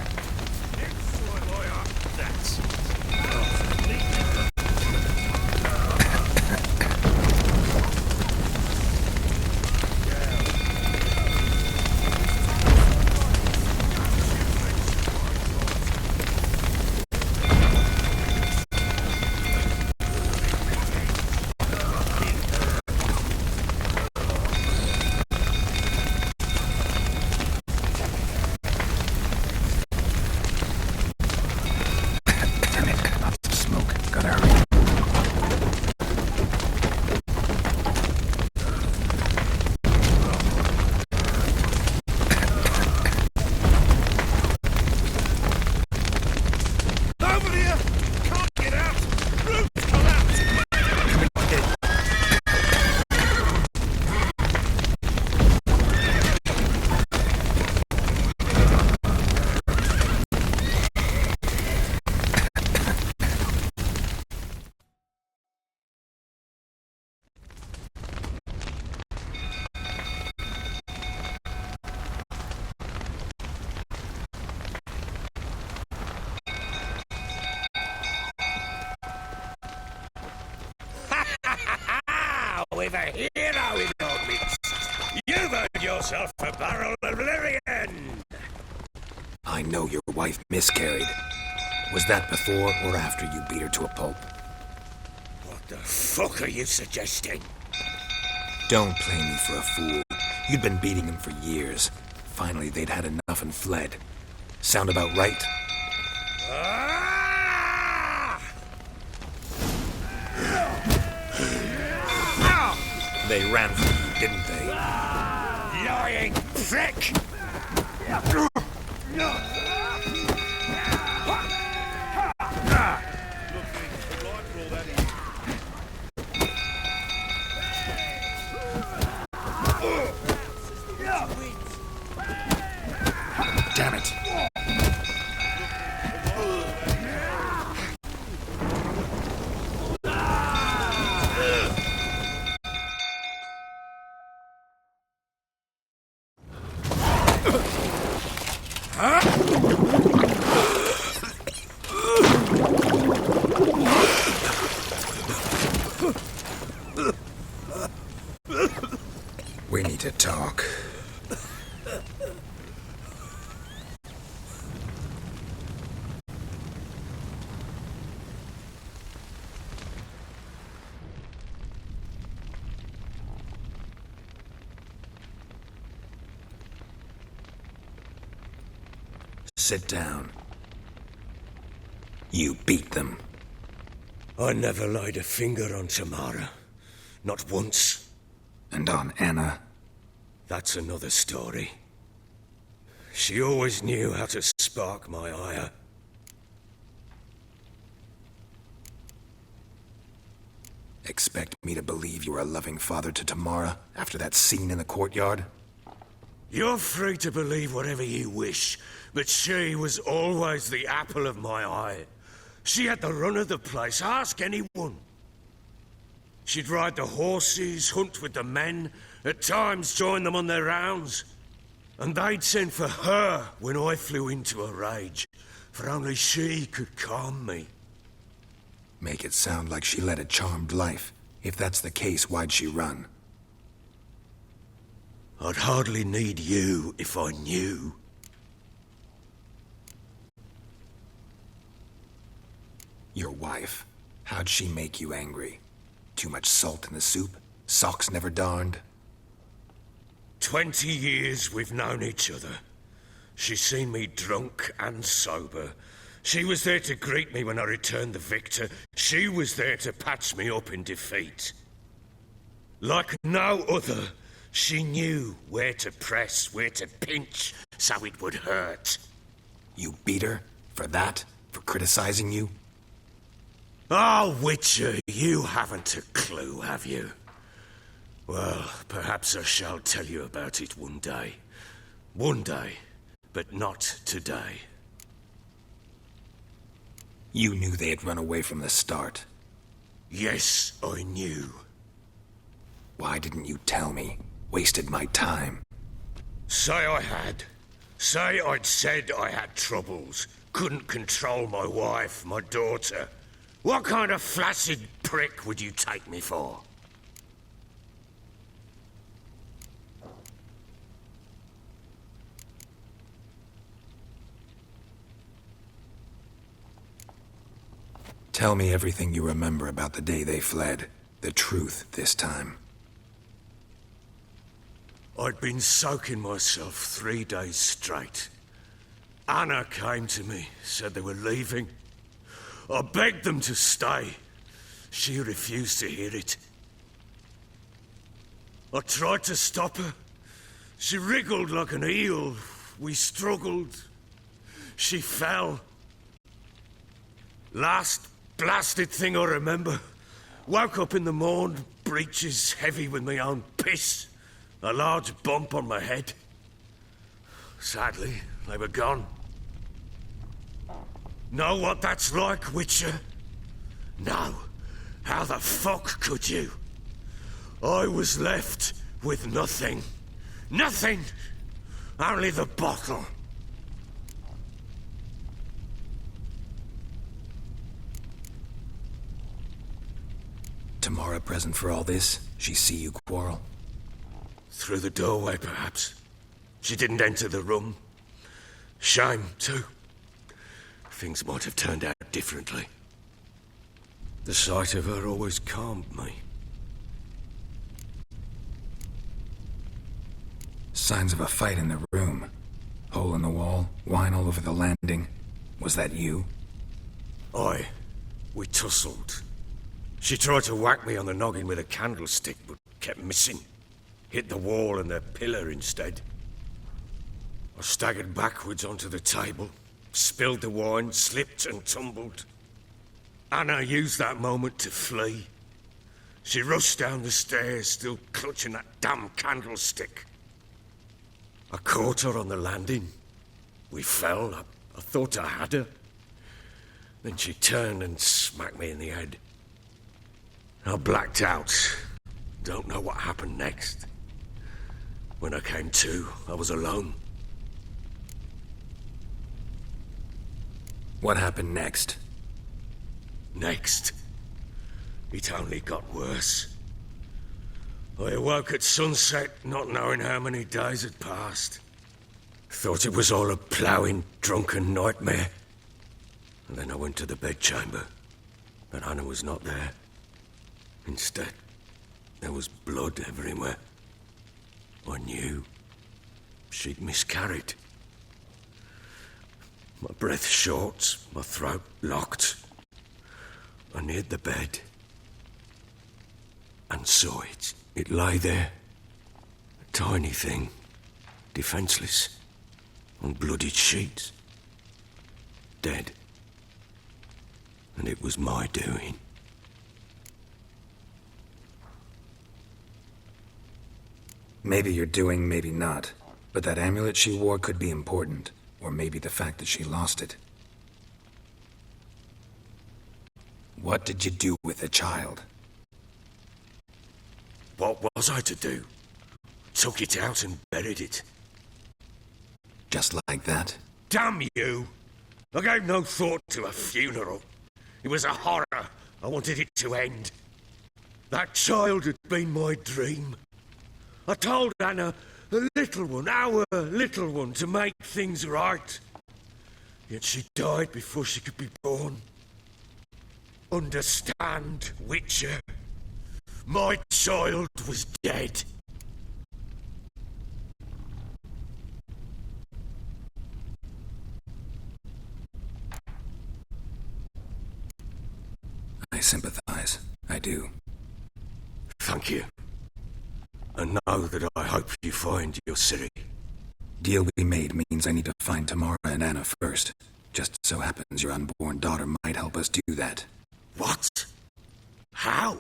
With a hero in your midst, you've earned yourself a barrel of Lyrian! I know your wife miscarried. Was that before or after you beat her to a pulp? What the fuck are you suggesting? Don't play me for a fool. You'd been beating him for years. Finally, they'd had enough and fled. Sound about right? They ran from you, didn't they? Lying prick! Damn it! We need to talk. Sit down. You beat them. I never laid a finger on Tamara. Not once. And on Anna? That's another story. She always knew how to spark my ire. Expect me to believe you were a loving father to Tamara after that scene in the courtyard? You're free to believe whatever you wish, but she was always the apple of my eye. She had the run of the place, ask anyone. She'd ride the horses, hunt with the men, at times join them on their rounds. And they'd send for her when I flew into a rage, for only she could calm me. Make it sound like she led a charmed life. If that's the case, why'd she run? I'd hardly need you if I knew. Your wife. How'd she make you angry? Too much salt in the soup? Socks never darned? 20 years we've known each other. She's seen me drunk and sober. She was there to greet me when I returned the victor. She was there to patch me up in defeat. Like no other, she knew where to press, where to pinch, so it would hurt. You beat her? For that? For criticizing you? Oh, Witcher, you haven't a clue, have you? Well, perhaps I shall tell you about it one day. One day, but not today. You knew they had run away from the start. Yes, I knew. Why didn't you tell me? Wasted my time. Say I had. Say I'd said I had troubles. Couldn't control my wife, my daughter. What kind of flaccid prick would you take me for? Tell me everything you remember about the day they fled. The truth this time. I'd been soaking myself 3 days straight. Anna came to me, said they were leaving. I begged them to stay. She refused to hear it. I tried to stop her. She wriggled like an eel. We struggled. She fell. Last blasted thing I remember. Woke up in the morn, breeches heavy with my own piss. A large bump on my head. Sadly, they were gone. Know what that's like, Witcher? No. How the fuck could you? I was left with nothing. Nothing! Only the bottle. Tamara present for all this? She see you quarrel? Through the doorway, perhaps. She didn't enter the room. Shame, too. Things might have turned out differently. The sight of her always calmed me. Signs of a fight in the room. Hole in the wall, wine all over the landing. Was that you? Aye. We tussled. She tried to whack me on the noggin with a candlestick, but kept missing. Hit the wall and the pillar instead. I staggered backwards onto the table, spilled the wine, slipped and tumbled. Anna used that moment to flee. She rushed down the stairs, still clutching that damn candlestick. I caught her on the landing. We fell. I thought I had her. Then she turned and smacked me in the head. I blacked out. Don't know what happened next. When I came to, I was alone. What happened next? Next? It only got worse. I awoke at sunset, not knowing how many days had passed. Thought it was all a ploughing, drunken nightmare. And then I went to the bedchamber, but Anna was not there. Instead, there was blood everywhere. I knew she'd miscarried. My breath short, my throat locked. I neared the bed and saw it. It lay there, a tiny thing, defenseless, on bloodied sheets, dead. And it was my doing. Maybe you're doing, maybe not. But that amulet she wore could be important. Or maybe the fact that she lost it. What did you do with the child? What was I to do? Took it out and buried it. Just like that? Damn you! I gave no thought to a funeral. It was a horror. I wanted it to end. That child had been my dream. I told Anna, the little one, our little one, to make things right. Yet she died before she could be born. Understand, Witcher? My child was dead. I sympathize. I do. Thank you. And know that I hope you find your Ciri. Deal we made means I need to find Tamara and Anna first. Just so happens your unborn daughter might help us do that. What? How?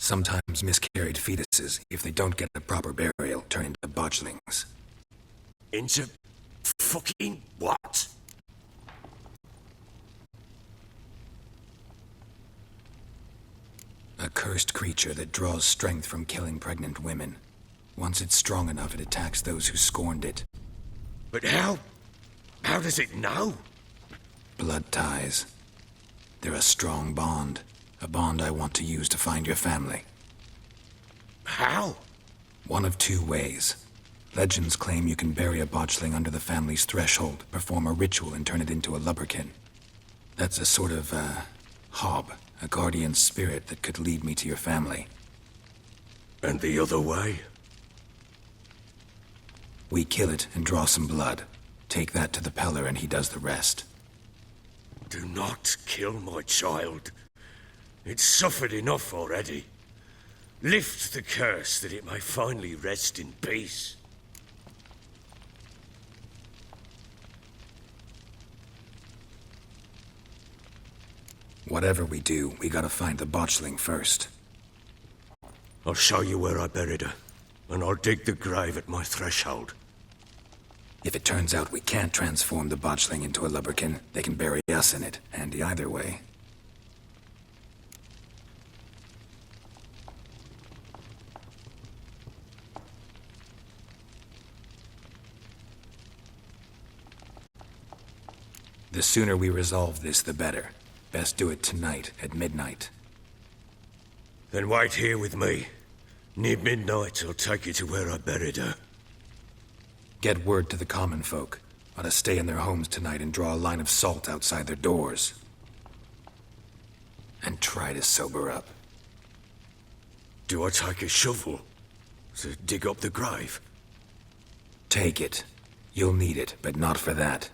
Sometimes miscarried fetuses, if they don't get a proper burial, turn into botchlings. Into fucking what? A cursed creature that draws strength from killing pregnant women. Once it's strong enough, it attacks those who scorned it. But how? How does it know? Blood ties. They're a strong bond. A bond I want to use to find your family. How? One of two ways. Legends claim you can bury a botchling under the family's threshold, perform a ritual, and turn it into a lubberkin. That's a sort of, hob, a guardian spirit that could lead me to your family. And the other way? We kill it and draw some blood. Take that to the Peller and he does the rest. Do not kill my child. It's suffered enough already. Lift the curse that it may finally rest in peace. Whatever we do, we gotta find the botchling first. I'll show you where I buried her, and I'll dig the grave at my threshold. If it turns out we can't transform the botchling into a lubberkin, they can bury us in it. Handy either way. The sooner we resolve this, the better. Best do it tonight, at midnight. Then wait here with me. Near midnight, I'll take you to where I buried her. Get word to the common folk. Ought to stay in their homes tonight and draw a line of salt outside their doors. And try to sober up. Do I take a shovel to dig up the grave? Take it. You'll need it, but not for that.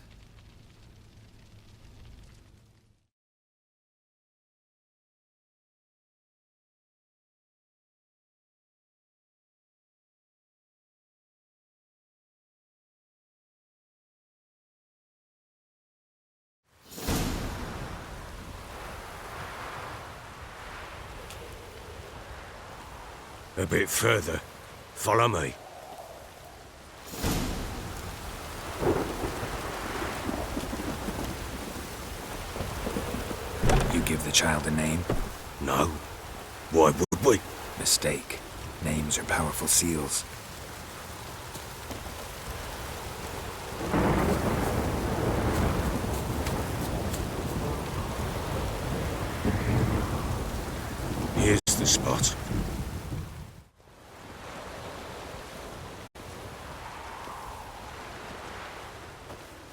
A bit further. Follow me. You give the child a name? No. Why would we? Mistake. Names are powerful seals. Here's the spot.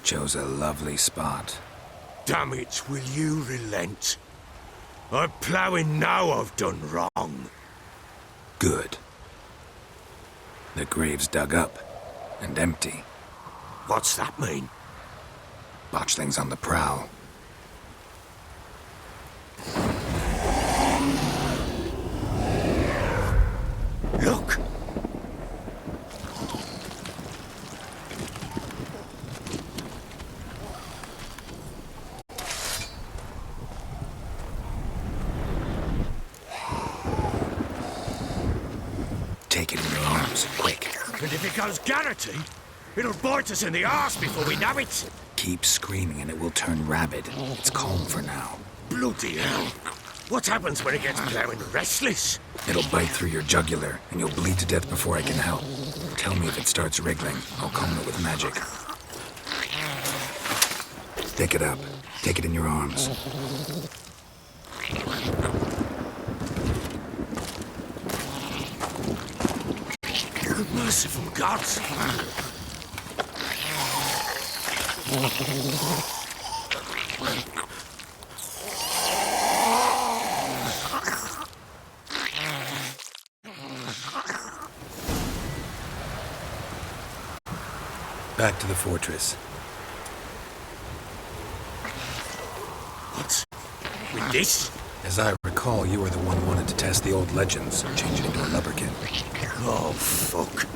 Chose a lovely spot. Damn it, will you relent? I'm ploughing now I've done wrong. Good. The grave's dug up and empty. What's that mean? Botchling's on the prowl. Look! Take it in your arms, quick. And if it goes Garrity, it'll bite us in the arse before we know it. Keep screaming and it will turn rabid. It's calm for now. Bloody hell. What happens when it gets ploughing restless? It'll bite through your jugular, and you'll bleed to death before I can help. Tell me if it starts wriggling. I'll calm it with magic. Pick it up. Take it in your arms. Merciful gods! Back to the fortress. What? With this? As I recall, you were the one who wanted to test the old legends, change it into a lubberkin. Oh, fuck.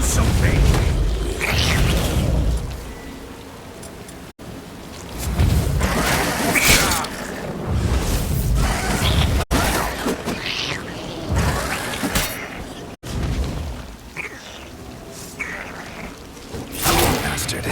something! Bastard.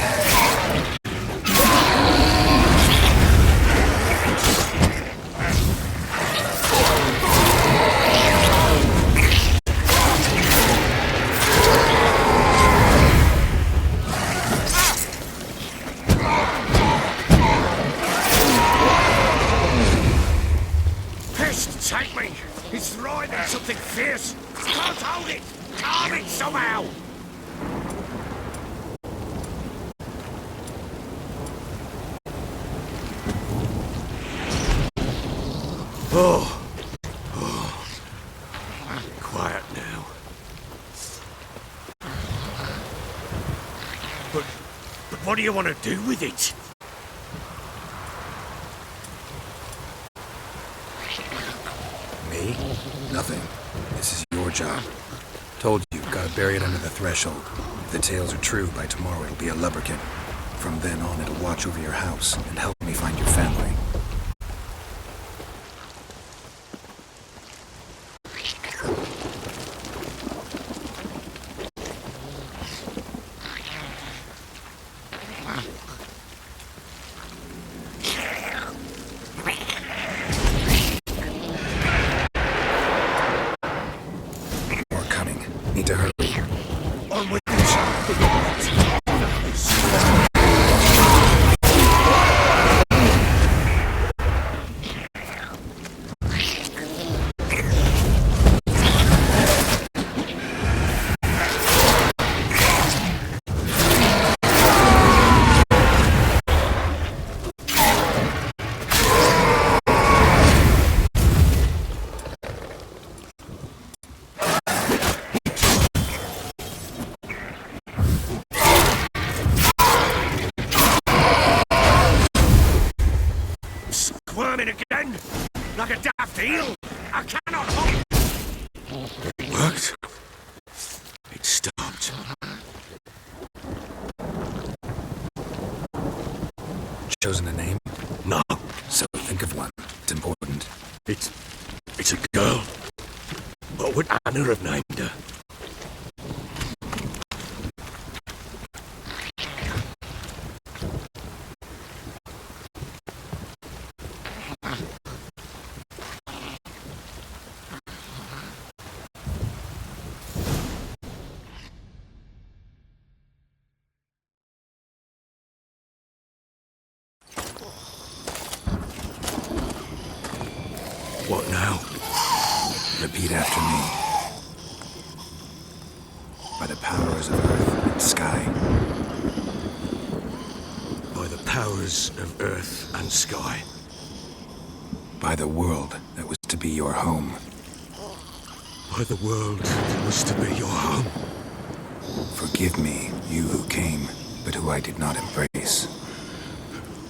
Take me! He's throwing at something fierce! Can't hold it! Calm it somehow! Oh. Quiet now. But what do you want to do with it? Me? Nothing. This is your job. Told you, gotta bury it under the threshold. If the tales are true, by tomorrow it'll be a lubberkin. From then on, it'll watch over your house and help me find your family. Need to hurry. On with squirming again, like a daft eel. I cannot hold. It worked. It stopped. Chosen a name? No. So think of one. It's important. It's a girl. What would Anna have named her? What now? Repeat after me. By the powers of earth and sky. By the powers of earth and sky. By the world that was to be your home. By the world that was to be your home. Forgive me, you who came, but who I did not embrace.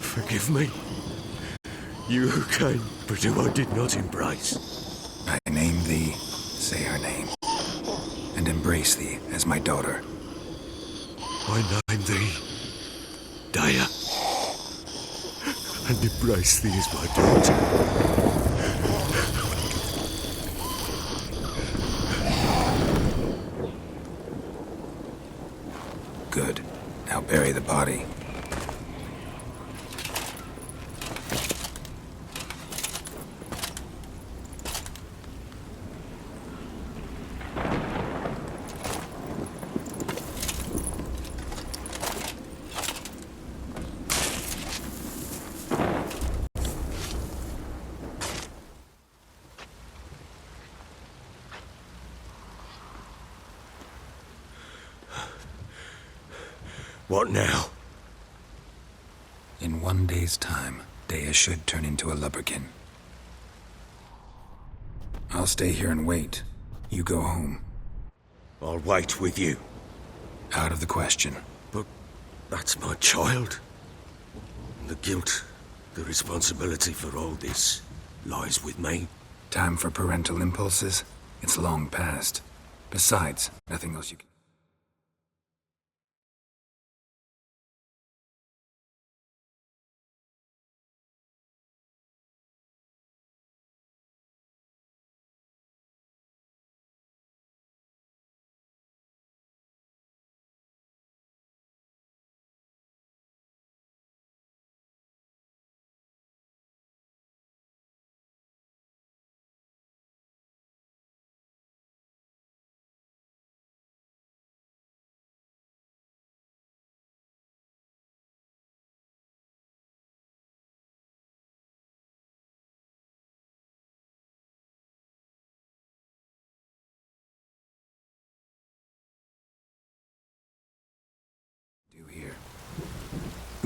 Forgive me. You who came, but who I did not embrace. I name thee, say her name, and embrace thee as my daughter. I name thee, Daya, and embrace thee as my daughter. Good. Now bury the body. What now? In 1 day's time, Daya should turn into a lubberkin. I'll stay here and wait. You go home. I'll wait with you. Out of the question. But that's my child. The guilt, the responsibility for all this lies with me. Time for parental impulses? It's long past. Besides, nothing else you can...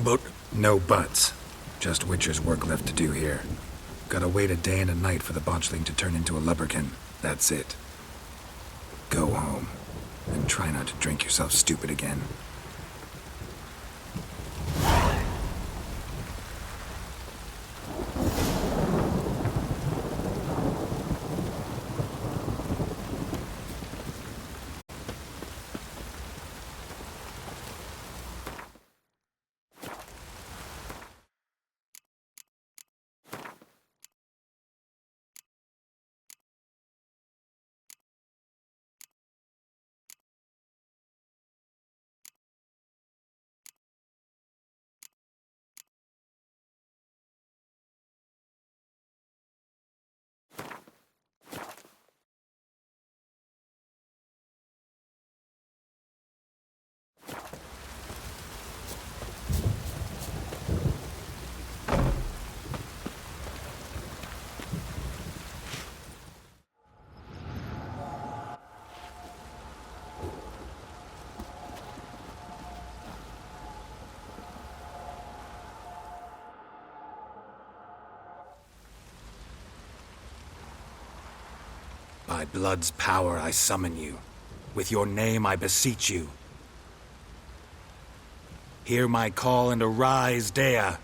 But No buts. Just Witcher's work left to do here. Gotta wait a day and a night for the botchling to turn into a lubberkin. That's it. Go home. And try not to drink yourself stupid again. By blood's power I summon you. With your name I beseech you. Hear my call and arise, Dea.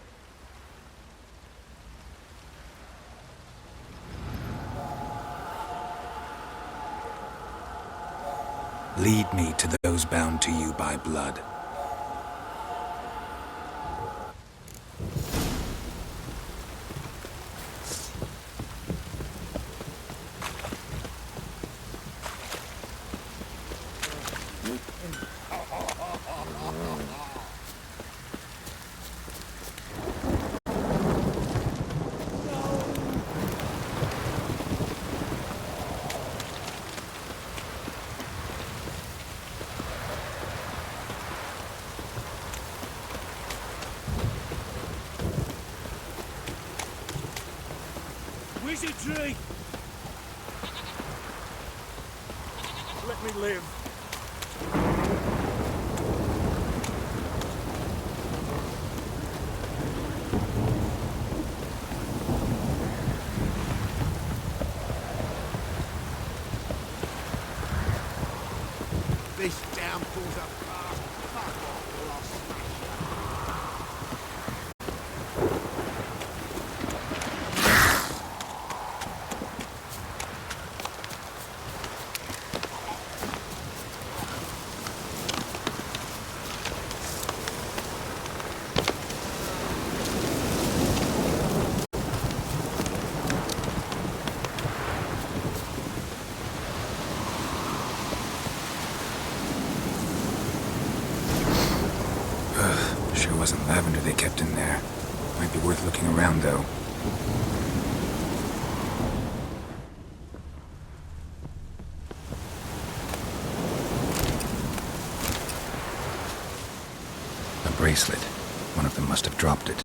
Lead me to those bound to you by blood. Wizardry! Let me live. This damn pulls up fast. Fuck off, or I'll smash you. Sure wasn't lavender they kept in there. Might be worth looking around, though. A bracelet. One of them must have dropped it.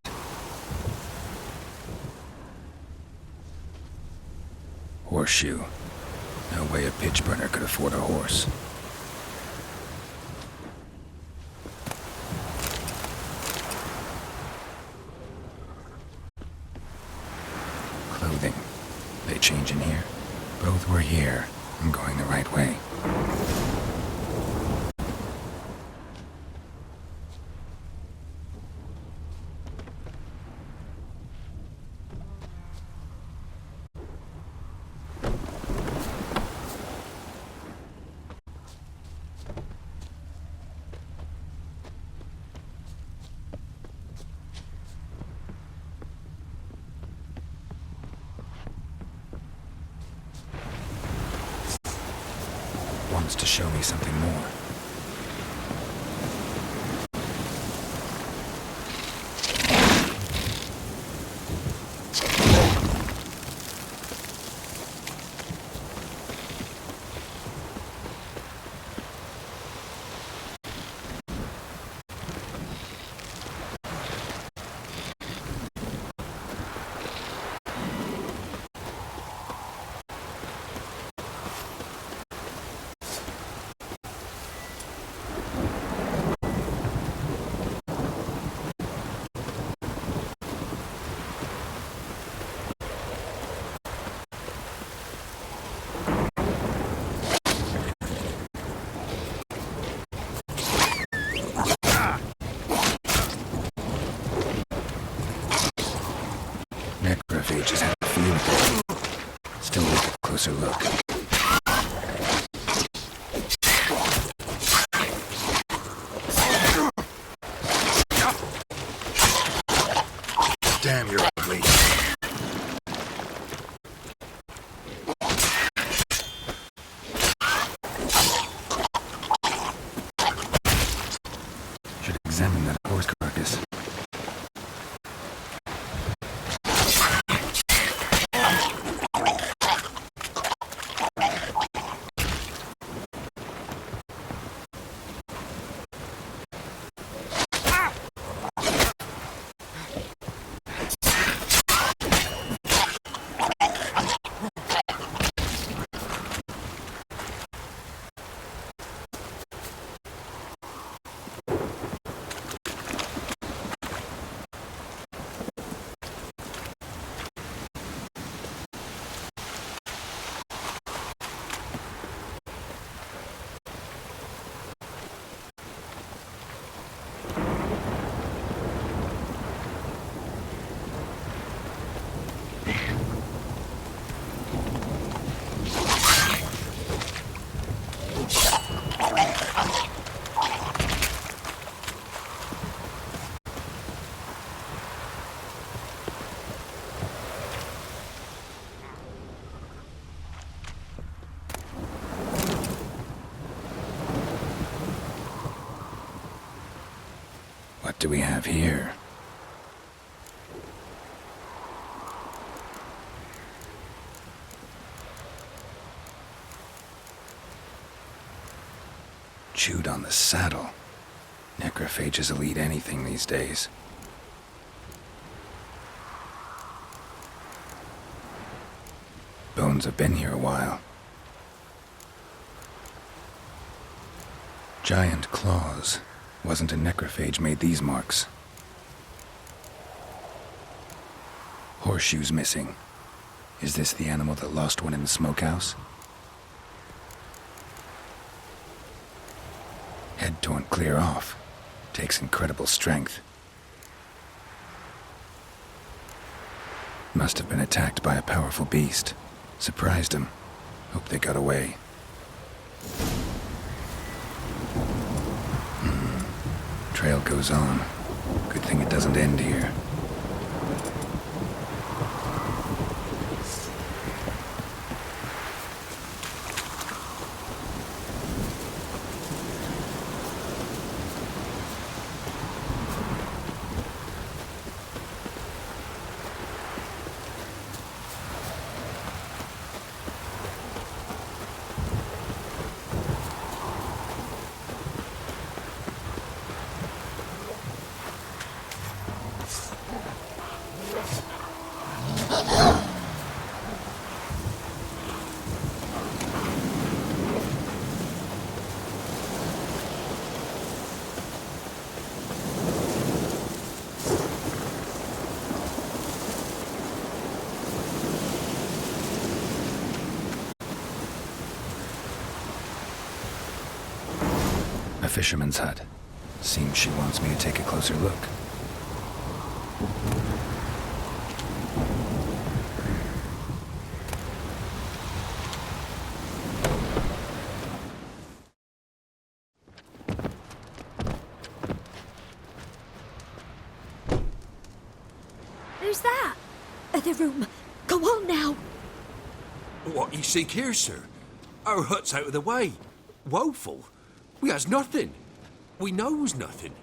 Horseshoe. No way a pitch burner could afford a horse. Clothing. They change in here? Both were here. I'm going the right way. Wants to show me something more. closer look. Damn, you're ugly. Should examine that horse carcass. What do we have here? Chewed on the saddle. Necrophages will eat anything these days. Bones have been here a while. Giant claws. Wasn't a necrophage made these marks. Horseshoes missing. Is this the animal that lost one in the smokehouse? Head torn clear off. Takes incredible strength. Must have been attacked by a powerful beast. Surprised him. Hope they got away. Trail goes on. Good thing it doesn't end here. A fisherman's hut. Seems she wants me to take a closer look. Who's that? The room. Go on now. What you seek here, sir? Our hut's out of the way. Woeful. We has nothing. We knows nothing.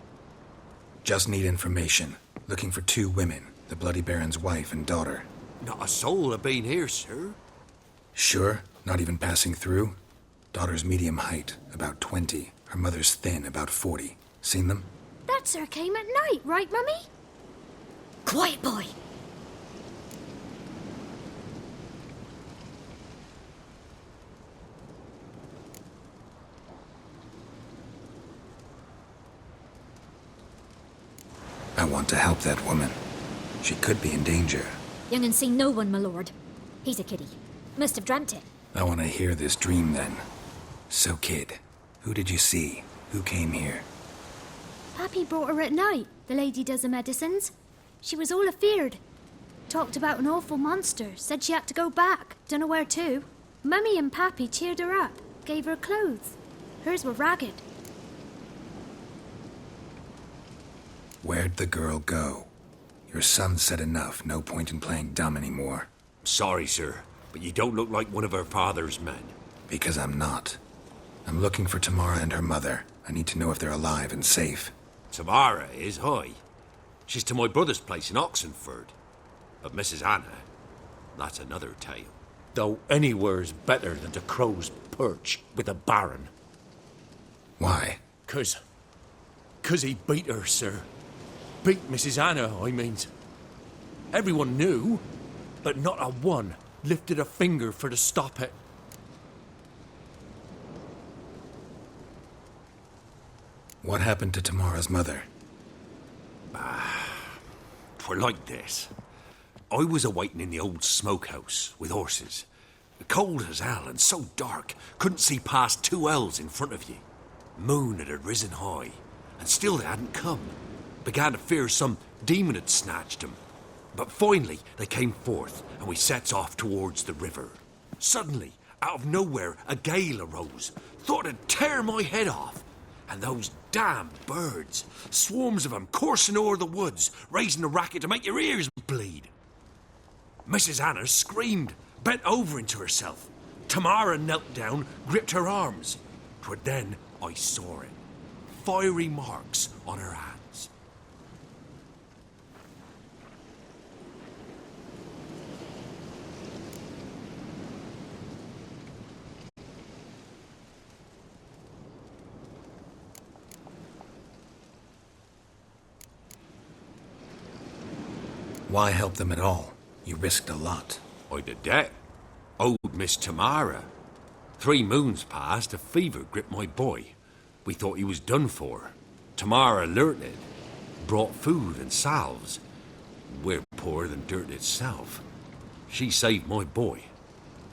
Just need information. Looking for 2 women. The Bloody Baron's wife and daughter. Not a soul have been here, sir. Sure? Not even passing through? Daughter's medium height, about 20. Her mother's thin, about 40. Seen them? That sir came at night, right, Mummy? Quiet, boy. I want to help that woman. She could be in danger. Young and seen no one, my lord. He's a kiddie. Must have dreamt it. I want to hear this dream then. So, kid, who did you see? Who came here? Pappy brought her at night. The lady does the medicines. She was all afeared. Talked about an awful monster. Said she had to go back. Dunno where to. Mummy and Pappy cheered her up, gave her clothes. Hers were ragged. Where'd the girl go? Your son said enough. No point in playing dumb anymore. Sorry, sir, but you don't look like one of her father's men. Because I'm not. I'm looking for Tamara and her mother. I need to know if they're alive and safe. Tamara is, hi. She's to my brother's place in Oxenford. But Mrs. Anna, that's another tale. Though anywhere's better than the Crow's Perch with the Baron. Why? 'Cause he beat her, sir. Beat Mrs. Anna, I means. Everyone knew, but not a one lifted a finger for to stop it. What happened to Tamara's mother? 'Twere like this. I was awaiting in the old smokehouse with horses. Cold as hell and so dark, couldn't see past 2 ells in front of ye. Moon had risen high, and still they hadn't come. Began to fear some demon had snatched them. But finally they came forth, and we sets off towards the river. Suddenly, out of nowhere, a gale arose. Thought it'd tear my head off. And those damn birds, swarms of them coursing o'er the woods, raising a racket to make your ears bleed. Mrs. Anna screamed, bent over into herself. Tamara knelt down, gripped her arms. 'Twere then I saw it. Fiery marks on her hands. Why help them at all? You risked a lot. I'd a debt. Owed Miss Tamara. 3 moons passed, a fever gripped my boy. We thought he was done for. Tamara alerted, brought food and salves. We're poorer than dirt itself. She saved my boy.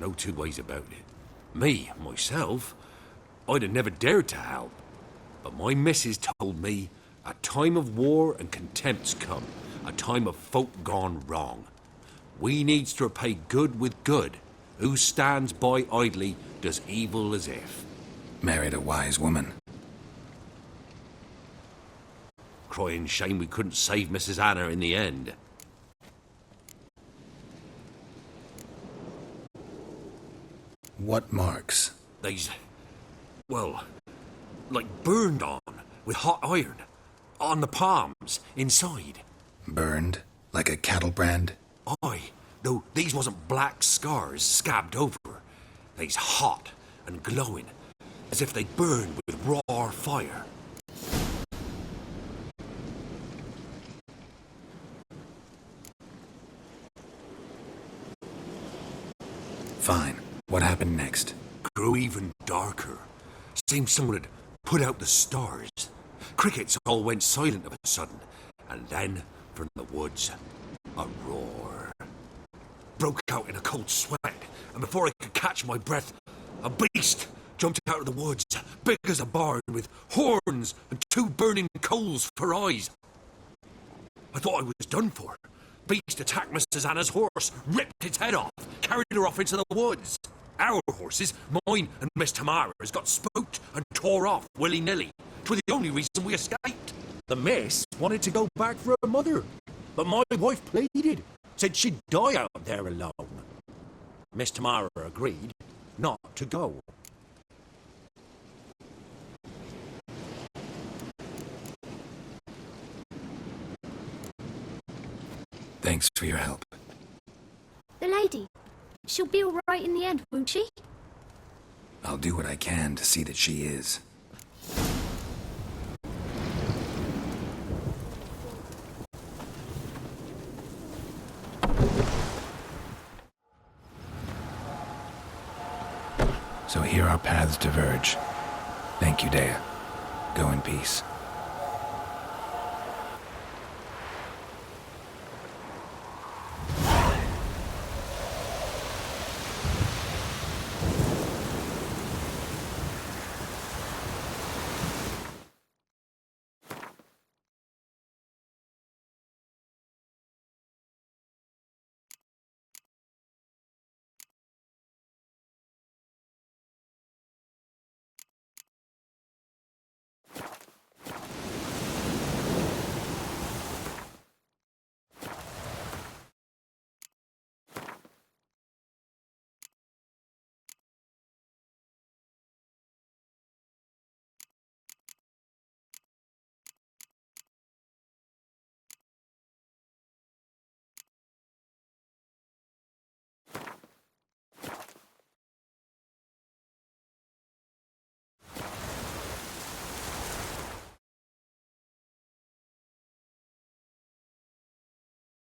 No 2 ways about it. Me, myself, I'd have never dared to help. But my missus told me a time of war and contempt's come. A time of folk gone wrong. We needs to repay good with good. Who stands by idly does evil as if. Married a wise woman. Crying shame we couldn't save Mrs. Anna in the end. What marks? They's, well, like burned on with hot iron. On the palms, inside. Burned? Like a cattle brand? Aye, though these wasn't black scars scabbed over. They's hot and glowing, as if they'd burned with raw fire. Fine. What happened next? Grew even darker. Seemed someone had put out the stars. Crickets all went silent of a sudden, and then, from the woods, a roar. Broke out in a cold sweat, and before I could catch my breath, a beast jumped out of the woods, big as a barn, with horns and 2 burning coals for eyes. I thought I was done for. Beast attacked Mrs. Anna's horse, ripped its head off, carried her off into the woods. Our horses, mine and Miss Tamara's, got spooked and tore off willy-nilly. 'Twas the only reason we escaped. The miss wanted to go back for her mother, but my wife pleaded, said she'd die out there alone. Miss Tamara agreed not to go. Thanks for your help. The lady. She'll be all right in the end, won't she? I'll do what I can to see that she is. So here our paths diverge. Thank you, Dea. Go in peace.